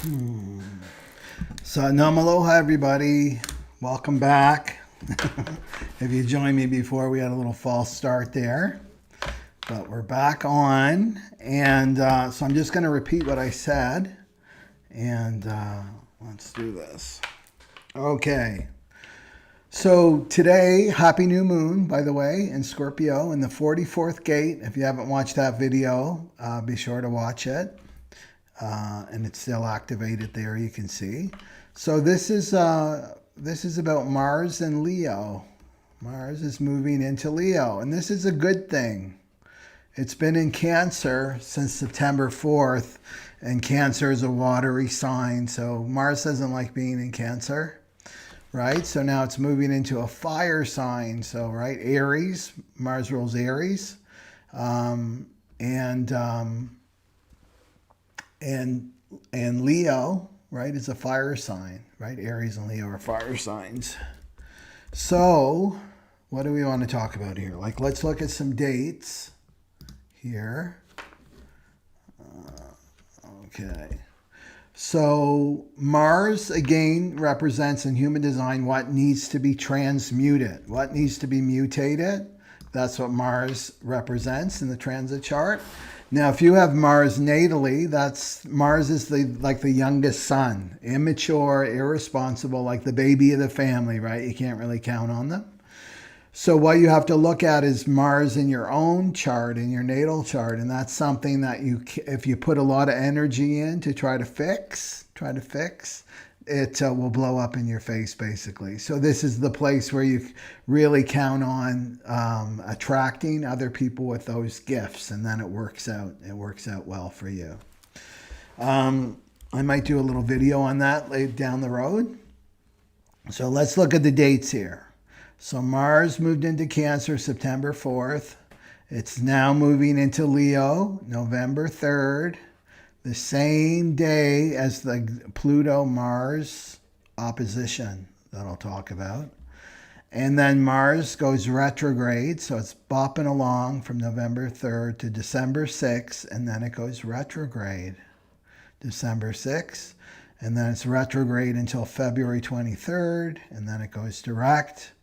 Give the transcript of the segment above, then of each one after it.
So, Namaloha, everybody. Welcome back. If you joined me before, we had a little false start there. But we're back on. And so I'm just going to repeat what I said. And let's do this. Okay. So today, happy new moon, by the way, in Scorpio, in the 44th gate. If you haven't watched that video, be sure to watch it. And it's still activated there, you can see. So this is about Mars and Leo. Mars is moving into Leo, and this is a good thing. It's been in Cancer since September 4th, and Cancer is a watery sign, so Mars doesn't like being in Cancer, right? So now it's moving into a fire sign, so right, Aries, Mars rules Aries, and Leo, right, is a fire sign, right? Aries and Leo are fire signs. So what do we want to talk about here? Like, let's look at some dates here. Okay. So Mars, again, represents in human design what needs to be transmuted, what needs to be mutated. That's what Mars represents in the transit chart. Now, if you have Mars natally, Mars is like the youngest son, immature, irresponsible, like the baby of the family, right? You can't really count on them. So what you have to look at is Mars in your own chart, in your natal chart, and that's something that if you put a lot of energy in to try to fix, it will blow up in your face, basically. So this is the place where you really count on attracting other people with those gifts, and then it works out. It works out well for you. I might do a little video on that later down the road. So let's look at the dates here. So Mars moved into Cancer September 4th. It's now moving into Leo November 3rd. The same day as the Pluto-Mars opposition that I'll talk about. And then Mars goes retrograde, so it's bopping along from November 3rd to December 6th, and then it goes retrograde. December 6th, and then it's retrograde until February 23rd, and then it goes direct,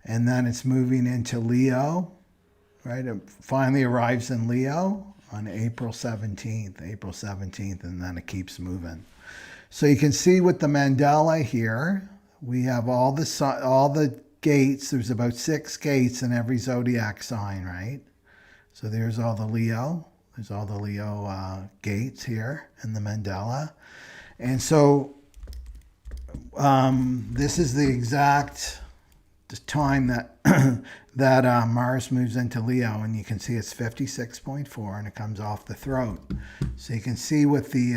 and then it's moving into Leo, right? It finally arrives in Leo on April 17th, and then it keeps moving. So you can see with the mandala here, we have all the gates. There's about 6 gates in every zodiac sign, right? So there's all the Leo. There's all the Leo gates here in the mandala. And so this is the exact time that that Mars moves into Leo, and you can see it's 56.4 and it comes off the throat. So you can see with the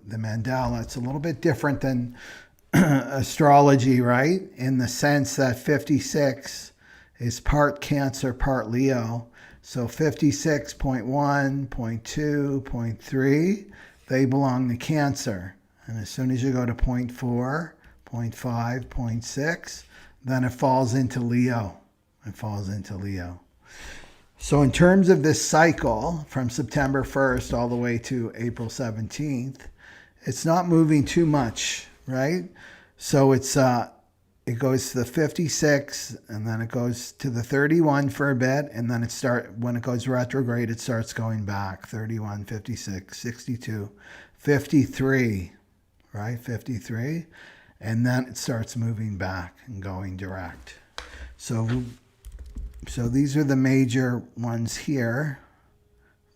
mandala, it's a little bit different than astrology, right? In the sense that 56 is part Cancer, part Leo. So 56.1, 0.2, 0.3, they belong to Cancer. And as soon as you go to 0.4, 0.5, 0.6, then it falls into Leo. It falls into Leo. So in terms of this cycle from September 1st all the way to April 17th, it's not moving too much, right? So it goes to the 56, and then it goes to the 31 for a bit, and then when it goes retrograde, it starts going back. 31, 56, 62, 53, right? 53. And then it starts moving back and going direct. So these are the major ones here,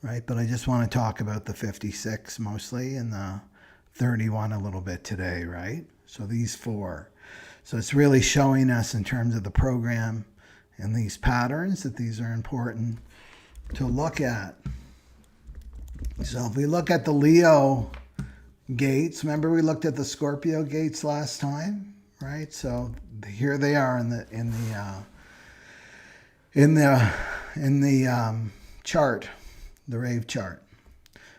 right? But I just want to talk about the 56 mostly and the 31 a little bit today, right? So these 4. So it's really showing us in terms of the program and these patterns that these are important to look at. So if we look at the Leo gates, remember we looked at the Scorpio gates last time, right? So here they are in the chart, the rave chart.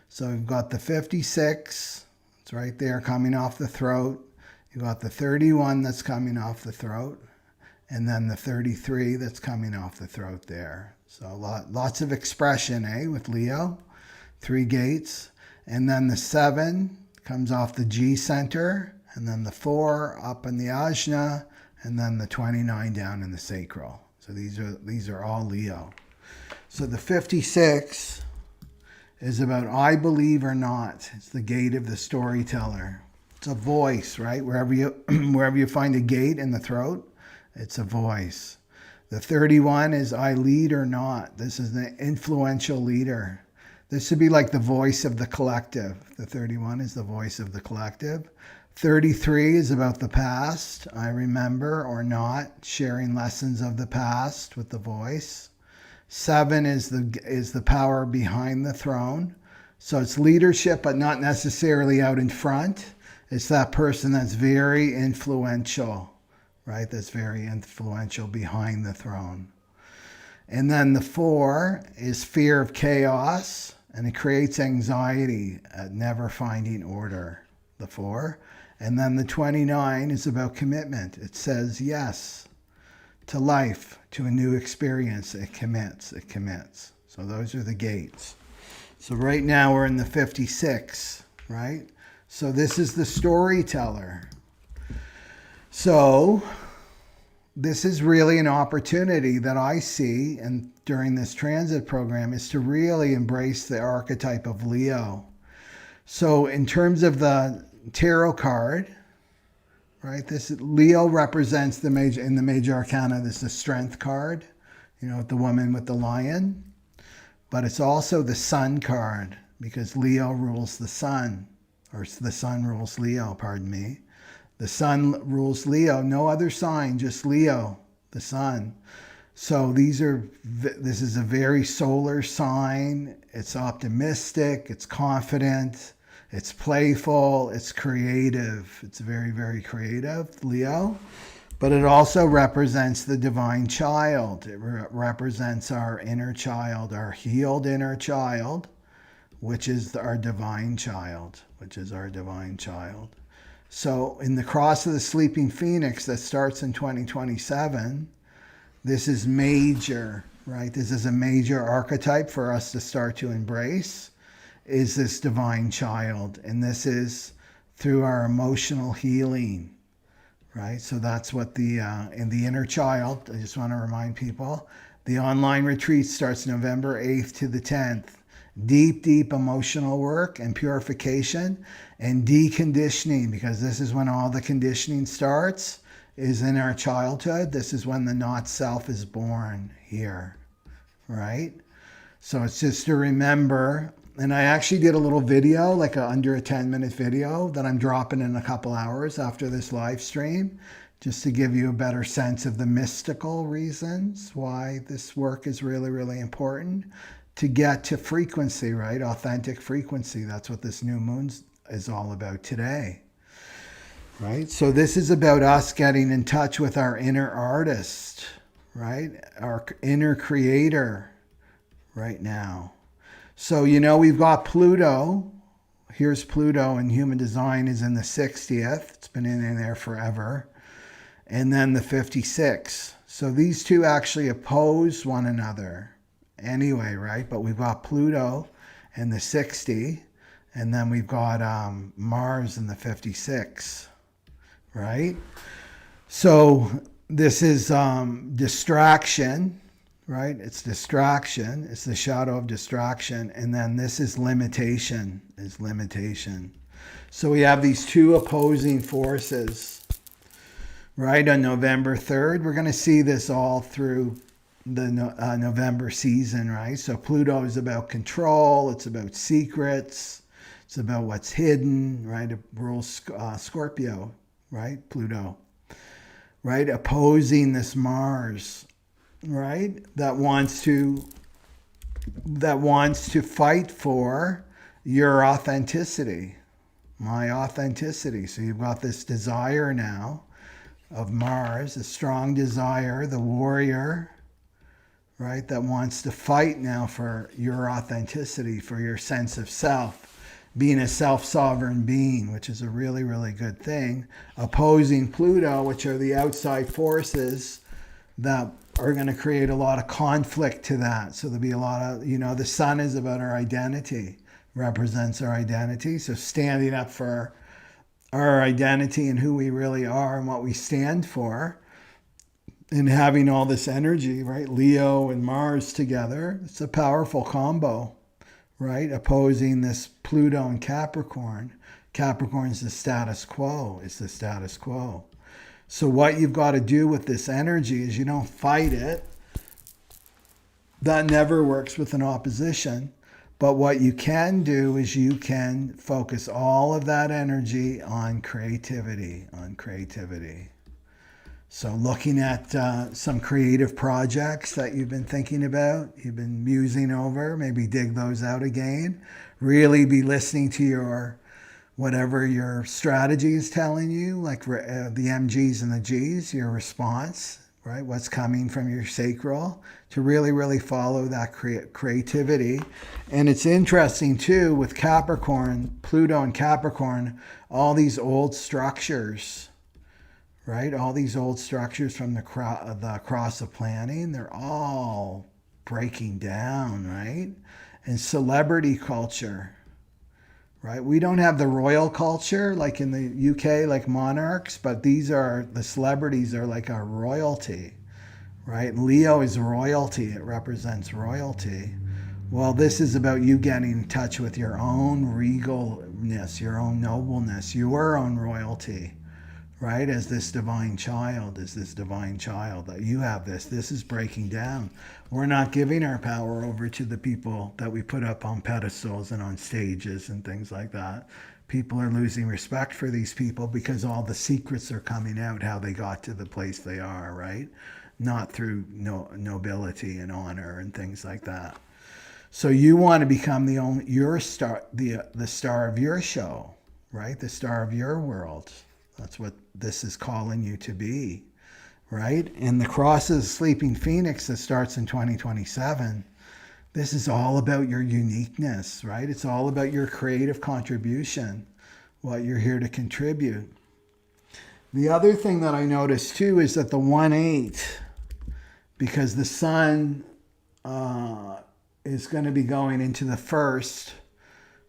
So we've got the 56, it's right there coming off the throat. You've got the 31 that's coming off the throat, and then the 33 that's coming off the throat there. So lots of expression, with Leo, 3 gates, and then the 7 comes off the G center, and then the 4 up in the ajna, and then the 29 down in the sacral. So these are all Leo. So the 56 is about I believe or not. It's the gate of the storyteller. It's a voice, right? Wherever you find a gate in the throat, it's a voice. The 31 is I lead or not. This is the influential leader. This should be like the voice of the collective. The 31 is the voice of the collective. 33 is about the past. I remember or not, sharing lessons of the past with the voice. 7 is the power behind the throne. So it's leadership, but not necessarily out in front. It's that person that's very influential, right? That's very influential behind the throne. And then the 4 is fear of chaos, and it creates anxiety at never finding order, the 4. And then the 29 is about commitment. It says yes to life, to a new experience. It commits. So those are the gates. So right now we're in the 56, right? So this is the storyteller. So this is really an opportunity that I see, and during this transit program, is to really embrace the archetype of Leo. So in terms of the tarot card, right, this Leo represents the major arcana. This is the strength card, with the woman with the lion. But it's also the sun card, because Leo rules the sun, or the sun rules Leo, pardon me. The sun rules Leo, no other sign, just Leo, the sun. So this is a very solar sign. It's optimistic, it's confident, it's playful, it's creative. It's very, very creative, Leo. But it also represents the divine child. It represents our inner child, our healed inner child, which is our divine child, So in the Cross of the Sleeping Phoenix that starts in 2027, this is major, right? This is a major archetype for us to start to embrace, is this divine child. And this is through our emotional healing, right? So that's what in the inner child, I just want to remind people, the online retreat starts November 8th to the 10th. Deep emotional work and purification and deconditioning, because this is when all the conditioning starts, is in our childhood. This is when the not self is born here, right? So it's just to remember. And I actually did a little video, like under a 10-minute video that I'm dropping in a couple hours after this live stream, just to give you a better sense of the mystical reasons why this work is really, really important. To get to frequency, right? Authentic frequency. That's what this new moon is all about today, right? So this is about us getting in touch with our inner artist, right? Our inner creator right now. So, we've got Pluto. Here's Pluto in human design is in the 60th. It's been in there forever. And then the 56. So these two actually oppose one another anyway, right? But we've got Pluto in the 60, and then we've got Mars in the 56, right? So this is distraction, right? It's distraction. It's the shadow of distraction. And then this is limitation, So we have these two opposing forces, right? On November 3rd, we're going to see this all through the November season, right? So Pluto is about control. It's about secrets. It's about what's hidden, right? It rules Scorpio, right? Pluto, right? Opposing this Mars, right? That wants to fight for your authenticity, my authenticity. So you've got this desire now of Mars, a strong desire, the warrior, right, that wants to fight now for your authenticity, for your sense of self, being a self-sovereign being, which is a really, really good thing, opposing Pluto, which are the outside forces that are going to create a lot of conflict to that. So there'll be a lot of, the sun is about our identity, represents our identity. So standing up for our identity and who we really are and what we stand for, and having all this energy, right? Leo and Mars together, it's a powerful combo, right? Opposing this Pluto and Capricorn. Capricorn is the status quo, it's the status quo. So what you've got to do with this energy is you don't fight it. That never works with an opposition. But what you can do is you can focus all of that energy on creativity, So looking at some creative projects that you've been thinking about, you've been musing over, maybe dig those out again. Really be listening to your, whatever your strategy is telling you, like the MGs and the Gs, your response, right? What's coming from your sacral, to really, really follow that creativity. And it's interesting too, with Capricorn, Pluto and Capricorn, all these old structures, right? All these old structures from the cross of planning, they're all breaking down, right? And celebrity culture, right? We don't have the royal culture like in the UK, like monarchs, but these are, the celebrities are like our royalty, right? Leo is royalty. It represents royalty. Well, this is about you getting in touch with your own regalness, your own nobleness, your own royalty, right? As this divine child, that you have this is breaking down. We're not giving our power over to the people that we put up on pedestals and on stages and things like that. People are losing respect for these people because all the secrets are coming out, how they got to the place they are, right? Not through nobility and honor and things like that. So you want to become your star, the star of your show, right? The star of your world. That's what this is calling you to be, right? And the cross of the sleeping phoenix that starts in 2027, this is all about your uniqueness, right? It's all about your creative contribution, what you're here to contribute. The other thing that I noticed too is that the 1-8, because the sun is going to be going into the first,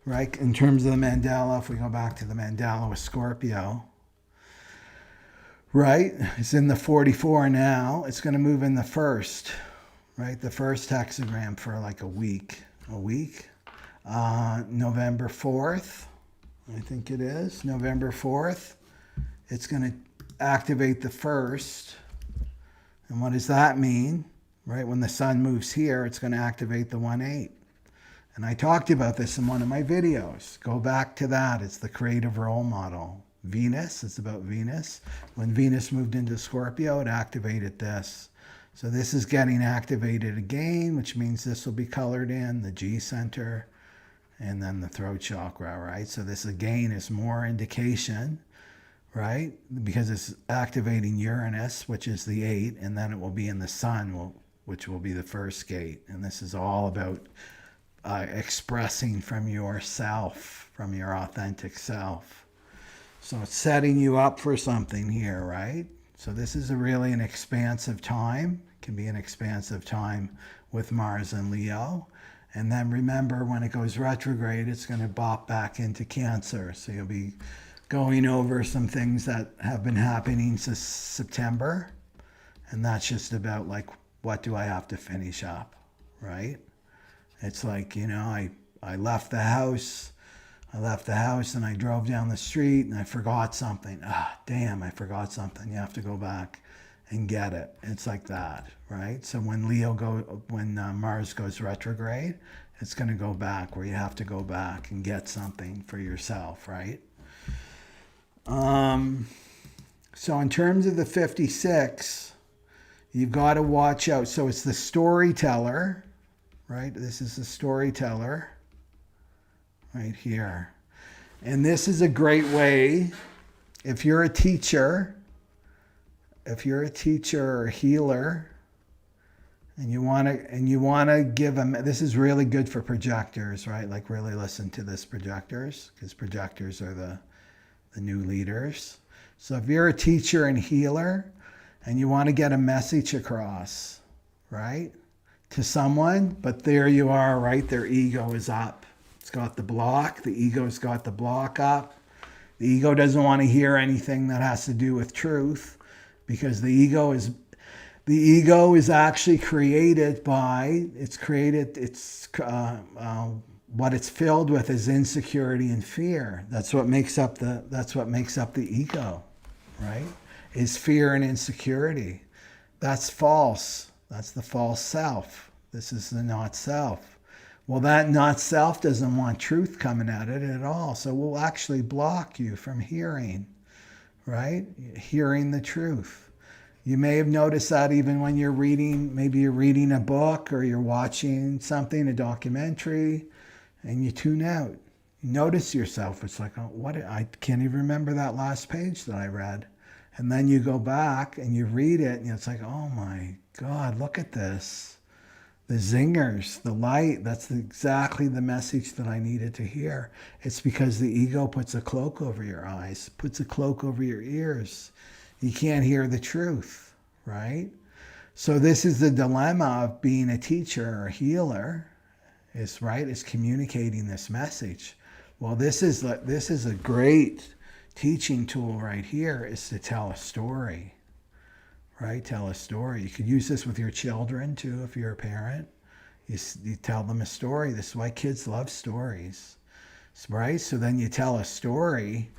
right? In terms of the mandala, if we go back to the mandala with Scorpio, right? It's in the 44 now. It's going to move in the first, right? The first hexagram for like a week. November 4th, I think it is. November 4th. It's going to activate the first. And what does that mean? Right? When the sun moves here, it's going to activate the 1-8. And I talked about this in one of my videos. Go back to that. It's the creative role model. Venus, it's about Venus. When Venus moved into Scorpio, it activated this. So this is getting activated again, which means this will be colored in, the G center, and then the throat chakra, right? So this again is more indication, right? Because it's activating Uranus, which is the 8, and then it will be in the sun, which will be the first gate. And this is all about expressing from yourself, from your authentic self. So it's setting you up for something here, right? So this is really an expansive time. It can be an expansive time with Mars and Leo. And then remember, when it goes retrograde, it's going to bop back into Cancer. So you'll be going over some things that have been happening since September. And that's just about like, what do I have to finish up, right? It's like, I left the house. And I drove down the street and I forgot something. Damn, I forgot something. You have to go back and get it. It's like that, right? So when Mars goes retrograde, it's going to go back where you have to go back and get something for yourself, right? So in terms of the 56, you've got to watch out. So it's the storyteller, right? This is the storyteller. Right here. And this is a great way, if you're a teacher or a healer, and you want to give them, this is really good for projectors, right? Like really listen to this, projectors, because projectors are the new leaders. So if you're a teacher and healer and you want to get a message across, right, to someone, but there you are, right? Their ego is up. It's got the block. The ego's got the block up. The ego doesn't want to hear anything that has to do with truth, because the ego is actually created by, what it's filled with is insecurity and fear. That's what makes up the ego, right? Is fear and insecurity. That's false. That's the false self. This is the not self. Well, that not self doesn't want truth coming at it at all. So we'll actually block you from hearing, right? Hearing the truth. You may have noticed that even when you're reading, maybe you're reading a book or you're watching something, a documentary, and you tune out. You notice yourself. It's like, oh, what? I can't even remember that last page that I read. And then you go back and you read it, and it's like, oh my God, look at this. The zingers, the light, that's exactly the message that I needed to hear. It's because the ego puts a cloak over your eyes, puts a cloak over your ears. You can't hear the truth, right? So this is the dilemma of being a teacher or a healer, is communicating this message. Well, this is a great teaching tool right here, is to tell a story. Right? Tell a story. You could use this with your children too, if you're a parent. You tell them a story. This is why kids love stories, right? So then you tell a story,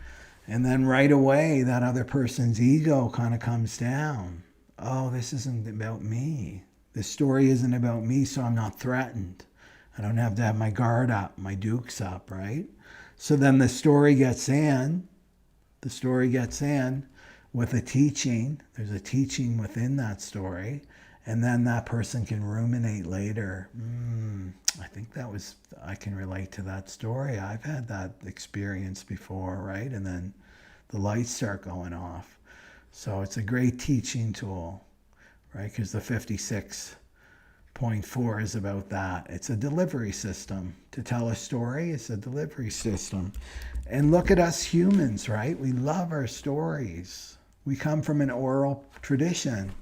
and then right away that other person's ego kind of comes down. Oh, this isn't about me. This story isn't about me, so I'm not threatened. I don't have to have my guard up, my dukes up, right? So then the story gets in. The story gets in with a teaching. There's a teaching within that story, and then that person can ruminate later. I think I can relate to that story. I've had that experience before, right? And then the lights start going off. So it's a great teaching tool, right? Because the 56.4 is about that. It's a delivery system. To tell a story, it's a delivery system. And look at us humans, right? We love our stories. We come from an oral tradition,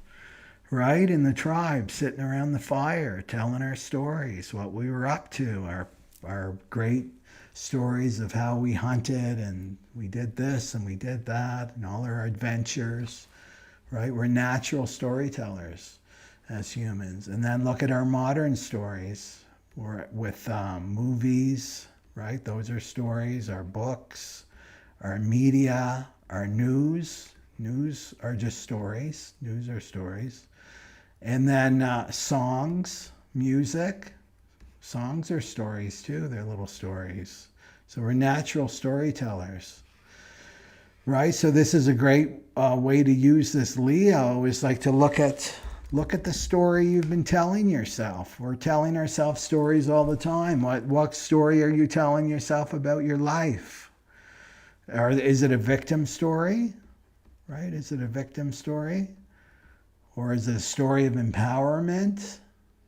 right? In the tribe, sitting around the fire, telling our stories, what we were up to, our great stories of how we hunted and we did this and we did that and all our adventures, right? We're natural storytellers as humans. And then look at our modern stories with movies, right? Those are stories, our books, our media, our news. News are just stories. News are stories. And then songs, music. Songs are stories too. They're little stories. So we're natural storytellers, right? So this is a great way to use this Leo, is like to look at the story you've been telling yourself. We're telling ourselves stories all the time. What story are you telling yourself about your life? Or is it a victim story? Right? Is it a victim story? Or is it a story of empowerment?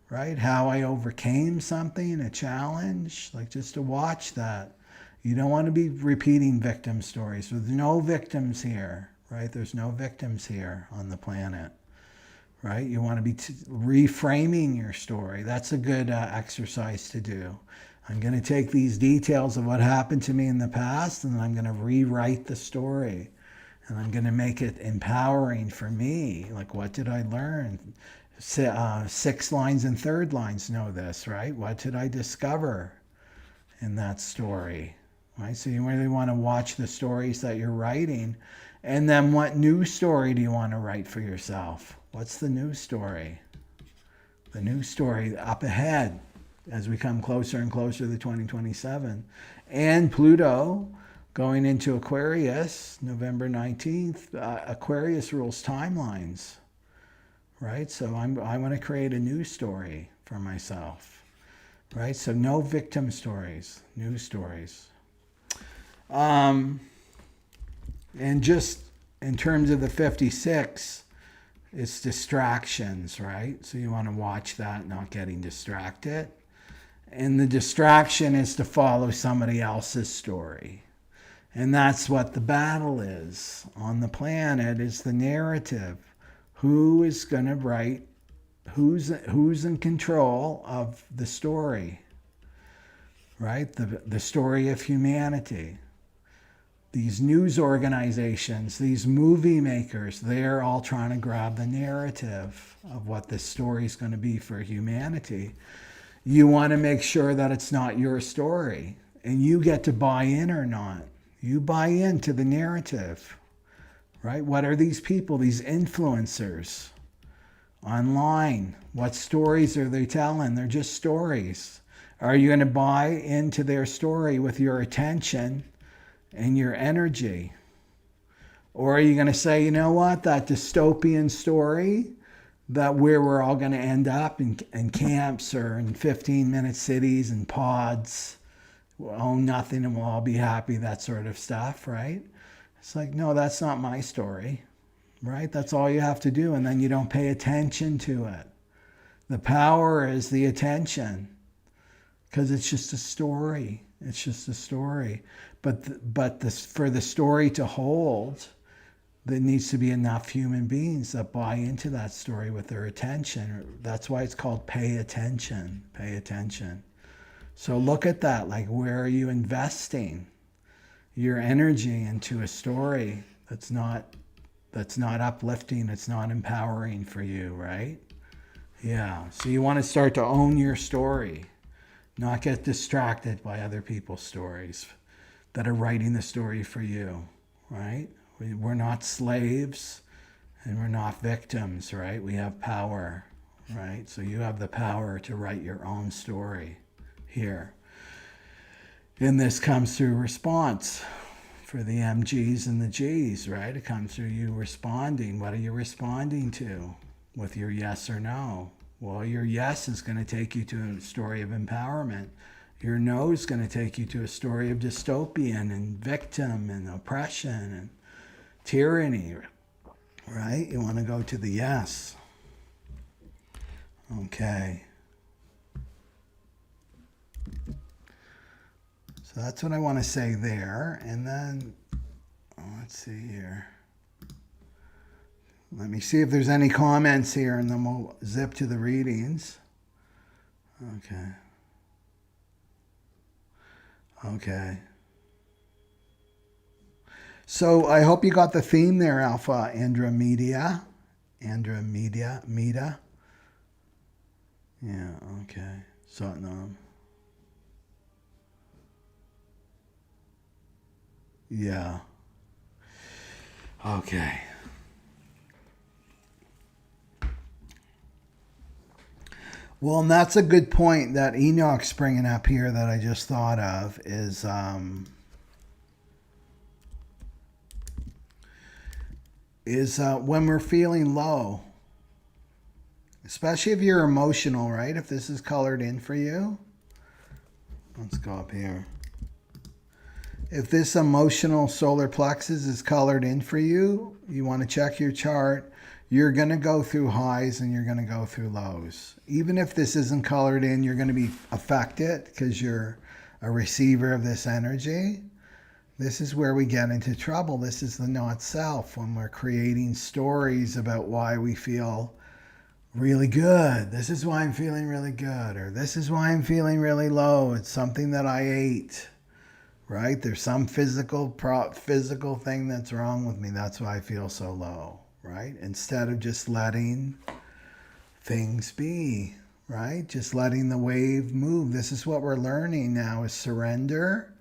Right? How I overcame something, a challenge? Like, just to watch that. You don't want to be repeating victim stories. There's no victims here, right? There's no victims here on the planet, right? You want to be reframing your story. That's a good exercise to do. I'm going to take these details of what happened to me in the past, and I'm going to rewrite the story. And I'm going to make it empowering for me. Like, what did I learn? Sixth lines and third lines know this, right? What did I discover in that story? Right? So you really want to watch the stories that you're writing. And then what new story do you want to write for yourself? What's the new story? The new story up ahead as we come closer and closer to 2027. And Pluto going into Aquarius, November 19th, Aquarius rules timelines, right? So I want to create a new story for myself, right? So no victim stories, new stories. And just in terms of the 56, it's distractions, right? So you want to watch that, not getting distracted. And the distraction is to follow somebody else's story. And that's what the battle is on the planet, is the narrative. Who is going to write, who's in control of the story? right? The story of humanity. These news organizations, these movie makers, they're all trying to grab the narrative of what this story is going to be for humanity. You want to make sure that it's not your story and you get to buy in or not. You buy into the narrative, right? What are these people, these influencers online? What stories are they telling? They're just stories. Are you going to buy into their story with your attention and your energy? Or are you going to say, you know what, that dystopian story, that where we're all going to end up in camps or in 15-minute cities and pods, we'll own nothing and we'll all be happy, that sort of stuff, right? It's like, no, that's not my story, right? That's all you have to do, and then you don't pay attention to it. The power is the attention, because it's just a story. It's just a story. But for the story to hold, there needs to be enough human beings that buy into that story with their attention. That's why it's called pay attention. Pay attention. So look at that. Like, where are you investing your energy into a story that's not uplifting, it's not empowering for you, right? Yeah. So you want to start to own your story, not get distracted by other people's stories that are writing the story for you, right? We're not slaves and we're not victims, right? We have power, right? So you have the power to write your own story here. And this comes through response for the MGs and the Gs, right? It comes through you responding. What are you responding to with your yes or no? Well, your yes is going to take you to a story of empowerment. Your no is going to take you to a story of dystopian and victim and oppression and tyranny, right? You want to go to the yes. Okay. So that's what I want to say there. And then, let's see here. Let me see if there's any comments here, and then we'll zip to the readings. Okay. Okay. So I hope you got the theme there, Alpha Andromeda. Meta. Yeah, okay. So, no. Yeah. Okay. Well, and that's a good point that Enoch's bringing up here that I just thought of is when we're feeling low, especially if you're emotional, right? If this is colored in for you, let's go up here. If this emotional solar plexus is colored in for you, you want to check your chart. You're going to go through highs and you're going to go through lows. Even if this isn't colored in, you're going to be affected because you're a receiver of this energy. This is where we get into trouble. This is the not self, when we're creating stories about why we feel really good. This is why I'm feeling really good, or this is why I'm feeling really low. It's something that I ate, right? There's some physical thing that's wrong with me. That's why I feel so low, right? Instead of just letting things be, right? Just letting the wave move. This is what we're learning now, is surrender.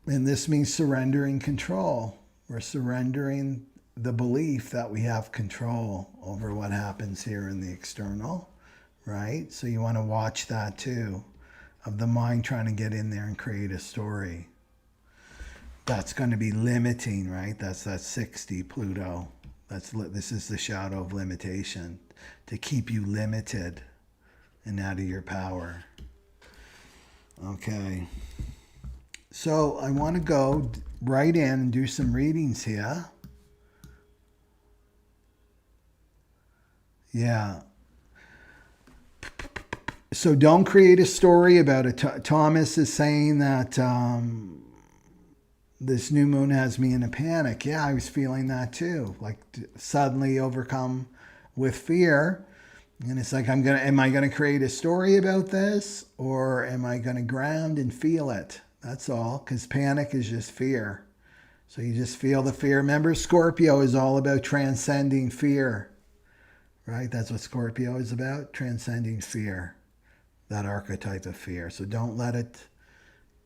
And this means surrendering control. We're surrendering the belief that we have control over what happens here in the external, right? So you want to watch that too, of the mind trying to get in there and create a story. That's going to be limiting, right? That's that 60 Pluto. This is the shadow of limitation, to keep you limited and out of your power. Okay. So I want to go right in and do some readings here. Yeah. So don't create a story about it. Thomas is saying that this new moon has me in a panic. Yeah, I was feeling that too. Like suddenly overcome with fear. And it's like, am I gonna create a story about this, or am I gonna ground and feel it? That's all, because panic is just fear. So you just feel the fear. Remember, Scorpio is all about transcending fear, right? That's what Scorpio is about, transcending fear, that archetype of fear. So don't let it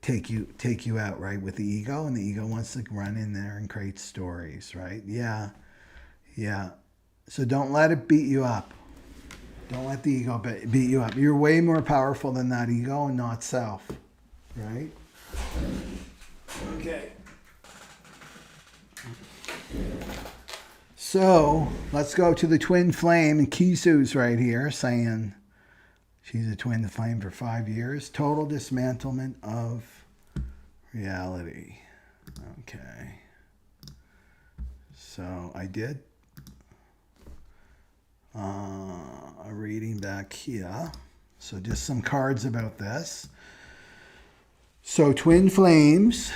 take you out, right, with the ego. And the ego wants to run in there and create stories, right? Yeah. So don't let it beat you up. Don't let the ego beat you up. You're way more powerful than that ego and not self, right? Okay. So let's go to the twin flame. And Kisu's right here saying she's a twin flame for 5 years. Total dismantlement of reality. Okay. So I did a reading back here. So just some cards about this. So twin flames,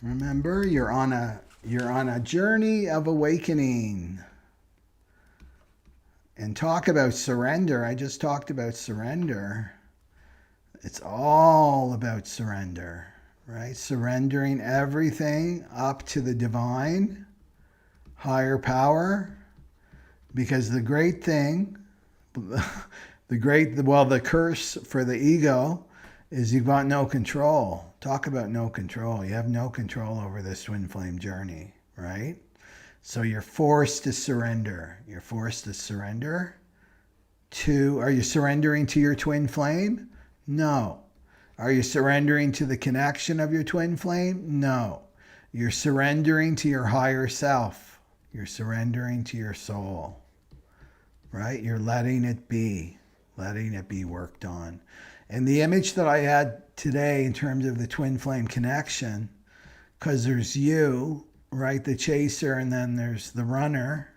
remember, you're on a journey of awakening. And talk about surrender. I just talked about surrender. It's all about surrender, right? Surrendering everything up to the divine, higher power. Because the great thing, the curse for the ego is you've got no control. Talk about no control. You have no control over this twin flame journey, right? So you're forced to surrender. You're forced to surrender to, are you surrendering to your twin flame? No. Are you surrendering to the connection of your twin flame? No. You're surrendering to your higher self. You're surrendering to your soul, right? You're letting it be worked on. And the image that I had today in terms of the twin flame connection, because there's you, right, the chaser, and then there's the runner,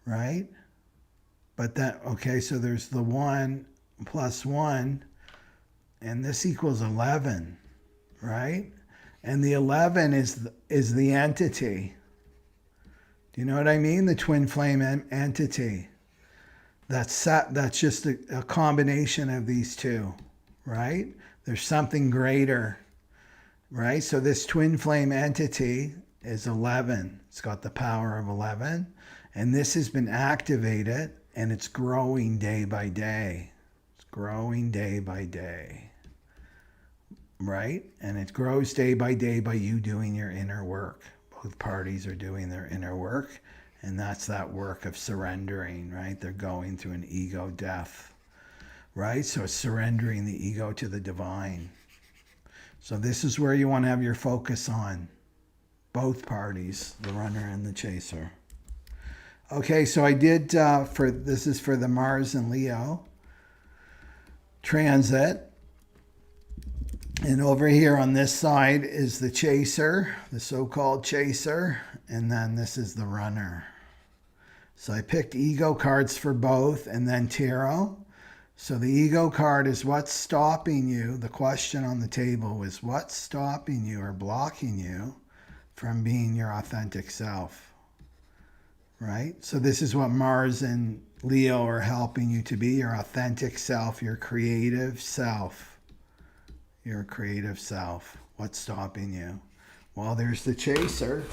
right? But that, okay, so there's the 1 plus 1, and this equals 11, right? And the 11 is the entity. Do you know what I mean? The twin flame entity. That's just a combination of these two, right? There's something greater, right? So this twin flame entity is 11. It's got the power of 11. And this has been activated, and it's growing day by day. It's growing day by day, right? And it grows day by day by you doing your inner work. Both parties are doing their inner work. And that's that work of surrendering, right? They're going through an ego death, right? So it's surrendering the ego to the divine. So this is where you want to have your focus on. Both parties, the runner and the chaser. Okay, so I did, this is for the Mars and Leo transit. And over here on this side is the chaser, the so-called chaser. And then this is the runner. So I picked ego cards for both and then tarot. So the ego card is what's stopping you. The question on the table is what's stopping you or blocking you from being your authentic self, right? So this is what Mars and Leo are helping you to be, your authentic self, your creative self. Your creative self. What's stopping you? Well, there's the chaser.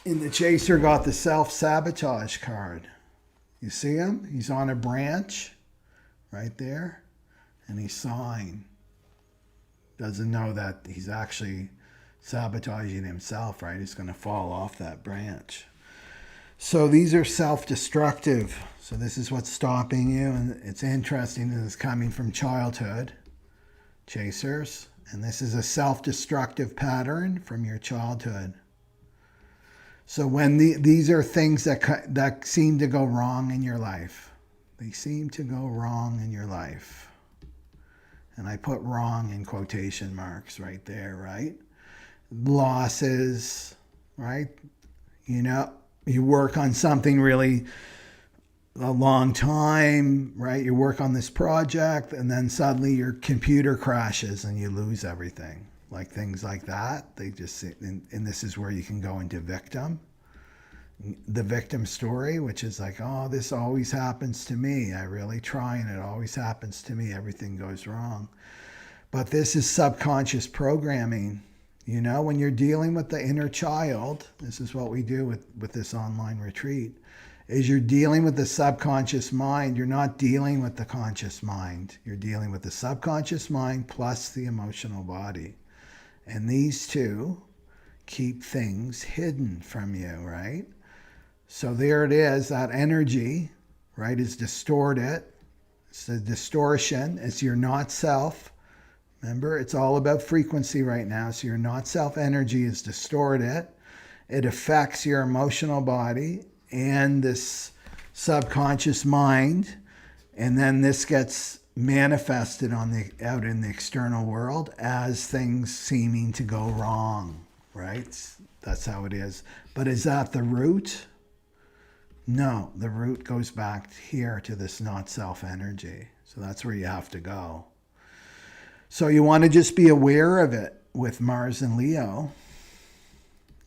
And the chaser got the self-sabotage card. You see him? He's on a branch right there. And he's sawing. Doesn't know that he's actually sabotaging himself, right? He's going to fall off that branch. So these are self-destructive. So this is what's stopping you. And it's interesting that it's coming from childhood. Chasers. And this is a self-destructive pattern from your childhood. So when these are things that seem to go wrong in your life. They seem to go wrong in your life. And I put wrong in quotation marks right there, right? Losses, right? You know, you work on something really a long time, right? You work on this project and then suddenly your computer crashes and you lose everything. Like things like that. They just, and this is where you can go into victim. the victim story, which is like, oh, this always happens to me. I really try and it always happens to me. Everything goes wrong. But this is subconscious programming. You know, when you're dealing with the inner child, this is what we do with this online retreat, is you're dealing with the subconscious mind. You're not dealing with the conscious mind. You're dealing with the subconscious mind plus the emotional body. And these two keep things hidden from you, right? So there it is, that energy, right, is distorted. It's a distortion. It's your not self. Remember, it's all about frequency right now. So your not self energy is distorted. It affects your emotional body and this subconscious mind. And then this gets manifested out in the external world as things seeming to go wrong, right? That's how it is. But is that the root? No, the root goes back here to this not self energy. So that's where you have to go. So you want to just be aware of it with Mars and Leo,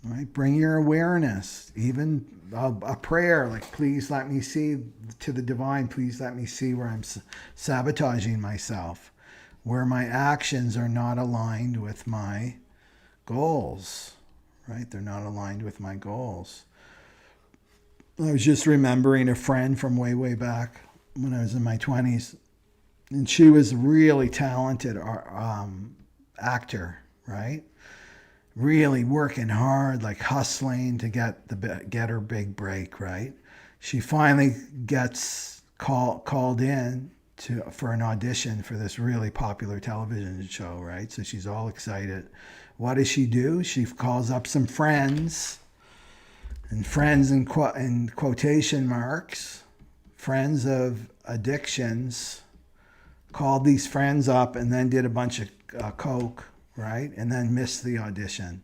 right? Bring your awareness, even a prayer like, please let me see to the divine. Please let me see where I'm sabotaging myself, where my actions are not aligned with my goals, right? They're not aligned with my goals. I was just remembering a friend from way, way back when I was in my 20s. And she was a really talented actor, right? Really working hard, like hustling to get her big break, right? She finally gets called in for an audition for this really popular television show, right? So she's all excited. What does she do? She calls up some friends, and friends in quotation marks, friends of addictions, called these friends up and then did a bunch of coke, right? And then missed the audition.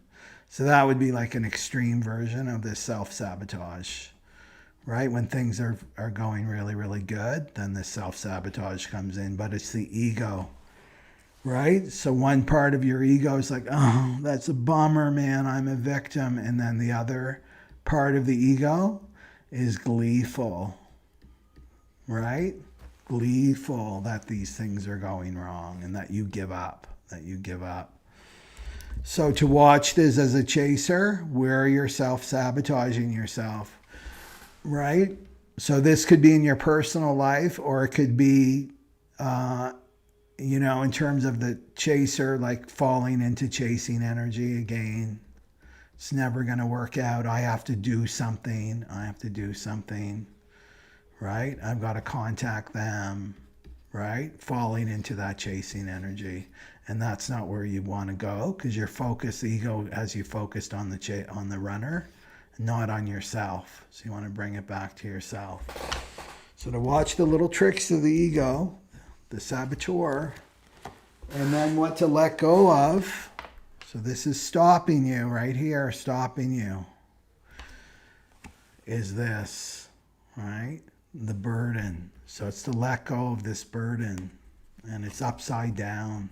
So that would be like an extreme version of this self-sabotage, right? When things are going really, really good, then this self-sabotage comes in, but it's the ego, right? So one part of your ego is like, oh, that's a bummer, man, I'm a victim. And then the other part of the ego is gleeful, right? Gleeful that these things are going wrong and that you give up, So to watch this as a chaser, where you're self-sabotaging yourself, right? So this could be in your personal life, or it could be, in terms of the chaser, like falling into chasing energy again. It's never going to work out. I have to do something. Right? I've got to contact them, right? Falling into that chasing energy. And that's not where you want to go, because your focus, the ego has you focused on the runner, not on yourself. So you want to bring it back to yourself. So to watch the little tricks of the ego, the saboteur, and then what to let go of. So this is stopping you right here, stopping you. Is this, right? The burden. So it's to let go of this burden, and it's upside down,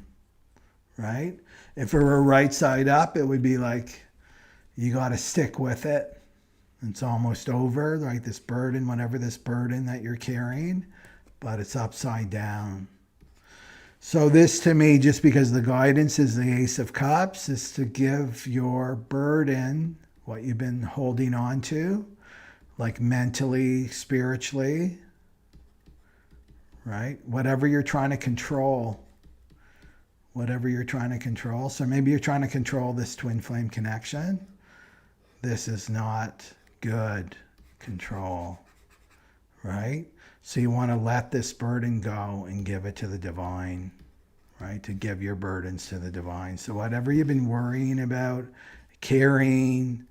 right? If it were right side up, it would be like you got to stick with it. It's almost over, right? This burden, whatever this burden that you're carrying, but it's upside down. So this, to me, just because the guidance is the Ace of Cups, is to give your burden, what you've been holding on to, like mentally, spiritually, right? Whatever you're trying to control. So maybe you're trying to control this twin flame connection. This is not good control, right? So you want to let this burden go and give it to the divine, right? To give your burdens to the divine. So whatever you've been worrying about, carrying,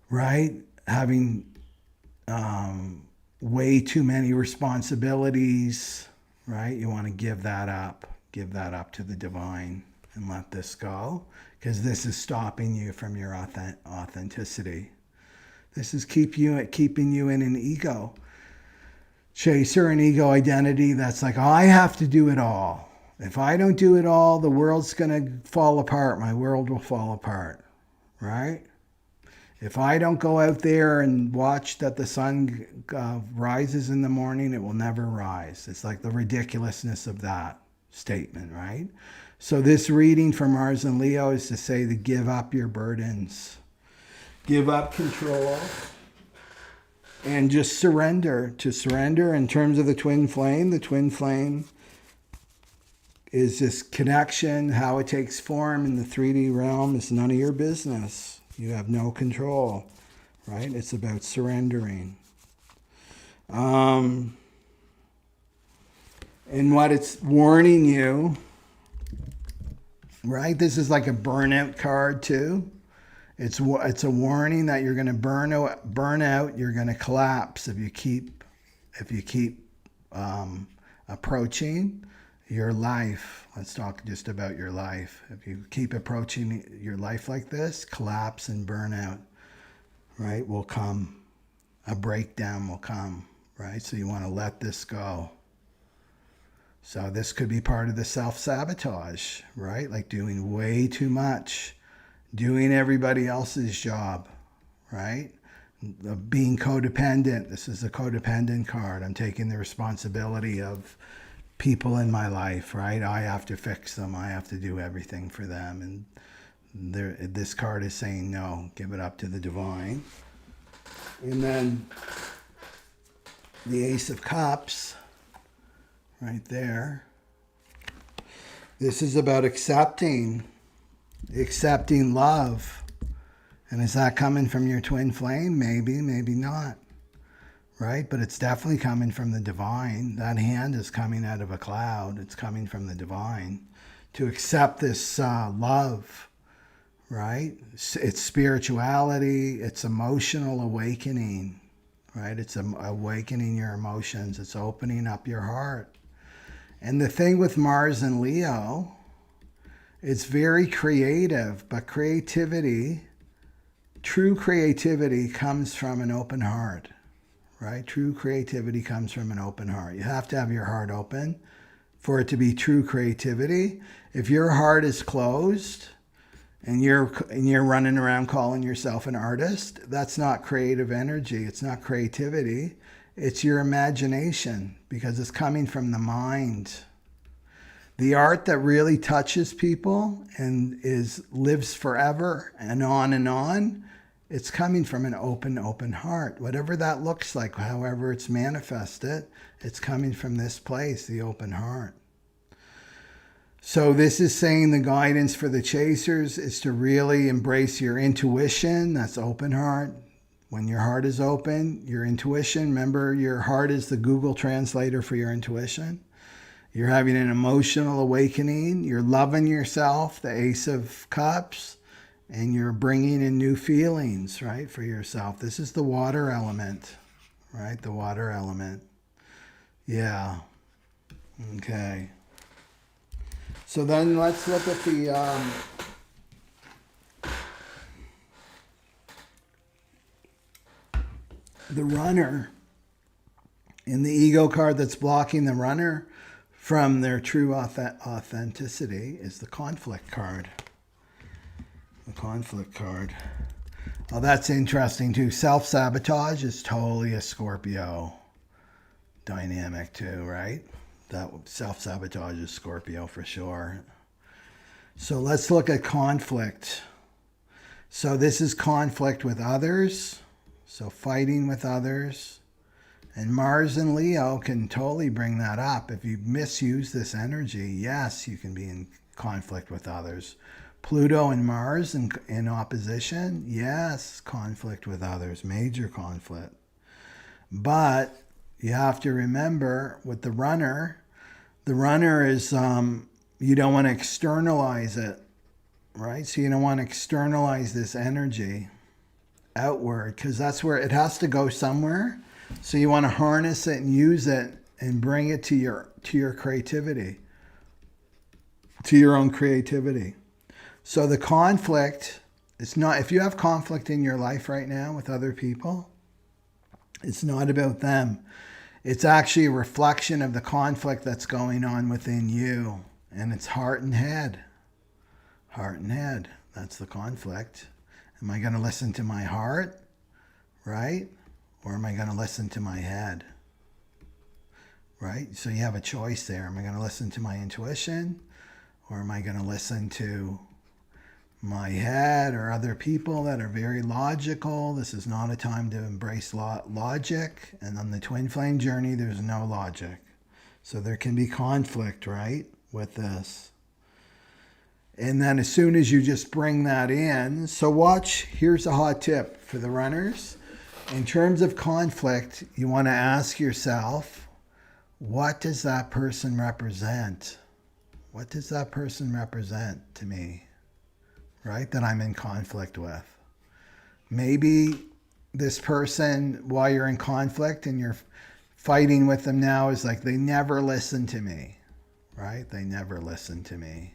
right? Having way too many responsibilities, right? You want to give that up to the divine and let this go, because this is stopping you from your authenticity. This is keeping you in an ego chaser, an ego identity that's like, I have to do it all. If I don't do it all, the world's going to fall apart. My world will fall apart, right? If I don't go out there and watch that the sun rises in the morning, it will never rise. It's like the ridiculousness of that statement, right? So this reading for Mars and Leo is to say to give up your burdens, give up control, and just surrender. To surrender in terms of the twin flame is this connection. How it takes form in the 3D realm is none of your business. You have no control, right? It's about surrendering. And what it's warning you, right? This is like a burnout card too. It's a warning that you're going to burn out. You're going to collapse if you keep approaching your life. Let's talk just about your life. If you keep approaching your life like this, collapse and burnout, right, will come. A breakdown will come, right? So you want to let this go. So this could be part of the self-sabotage, right? Like doing way too much, doing everybody else's job, right? Being codependent. This is a codependent card. I'm taking the responsibility of people in my life, right? I have to fix them. I have to do everything for them. And this card is saying, no, give it up to the divine. And then the Ace of Cups, right there. This is about accepting love. And is that coming from your twin flame? Maybe, maybe not. Right? But it's definitely coming from the divine. That hand is coming out of a cloud. It's coming from the divine. To accept this love, right? It's spirituality. It's emotional awakening, right? It's awakening your emotions. It's opening up your heart. And the thing with Mars and Leo, it's very creative, but creativity, true creativity comes from an open heart. Right? True creativity comes from an open heart. You have to have your heart open for it to be true creativity. If your heart is closed and you're running around calling yourself an artist, that's not creative energy. It's not creativity. It's your imagination because it's coming from the mind. The art that really touches people and lives forever and on, it's coming from an open heart. Whatever that looks like, however it's manifested, it's coming from this place, the open heart. So this is saying the guidance for the chasers is to really embrace your intuition. That's open heart. When your heart is open, your intuition, remember your heart is the Google translator for your intuition. You're having an emotional awakening. You're loving yourself, the Ace of Cups. And you're bringing in new feelings, right, for yourself. This is the water element, right? The water element. Yeah. Okay. So then let's look at the runner. In the ego card that's blocking the runner from their true authenticity is the conflict card. The conflict card. Oh, that's interesting too. Self-sabotage is totally a Scorpio dynamic too, right? That self-sabotage is Scorpio for sure. So let's look at conflict. So this is conflict with others. So fighting with others. And Mars and Leo can totally bring that up. If you misuse this energy, yes, you can be in conflict with others. Pluto and Mars in opposition, yes, conflict with others, major conflict. But you have to remember with the runner is, you don't want to externalize it, right? So you don't want to externalize this energy outward because that's where it has to go somewhere. So you want to harness it and use it and bring it to your creativity, to your own creativity. So the conflict, it's not, if you have conflict in your life right now with other people, it's not about them. It's actually a reflection of the conflict that's going on within you. And it's heart and head. Heart and head, that's the conflict. Am I going to listen to my heart, right? Or am I going to listen to my head, right? So you have a choice there. Am I going to listen to my intuition, or am I going to listen to my head or other people that are very logical? This is not a time to embrace logic. And on the twin flame journey, there's no logic. So there can be conflict, right, with this. And then as soon as you just bring that in, so watch, here's a hot tip for the runners. In terms of conflict, you want to ask yourself, what does that person represent? What does that person represent to me, right, that I'm in conflict with? Maybe this person, while you're in conflict and you're fighting with them now, is like, they never listen to me, right? They never listen to me,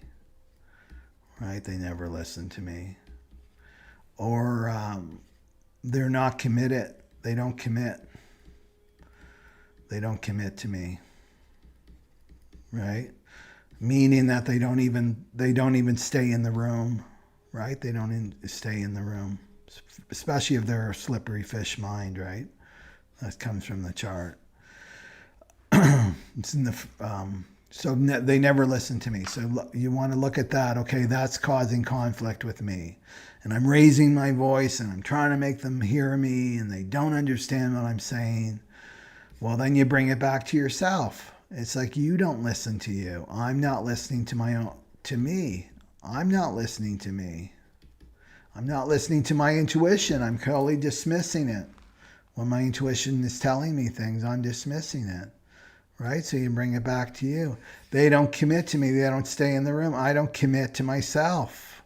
right? They never listen to me. Or they're not committed. They don't commit. They don't commit to me, right? Meaning that they don't even stay in the room, right? They don't stay in the room, especially if they're a slippery fish mind, right? That comes from the chart. It's in the so they never listen to me. So you want to look at that. Okay, that's causing conflict with me, and I'm raising my voice and I'm trying to make them hear me, and they don't understand what I'm saying. Well, then you bring it back to yourself. It's like, you don't listen to you. I'm not listening to me. I'm not listening to me. I'm not listening to my intuition. I'm totally dismissing it. When my intuition is telling me things, I'm dismissing it. Right? So you bring it back to you. They don't commit to me. They don't stay in the room. I don't commit to myself.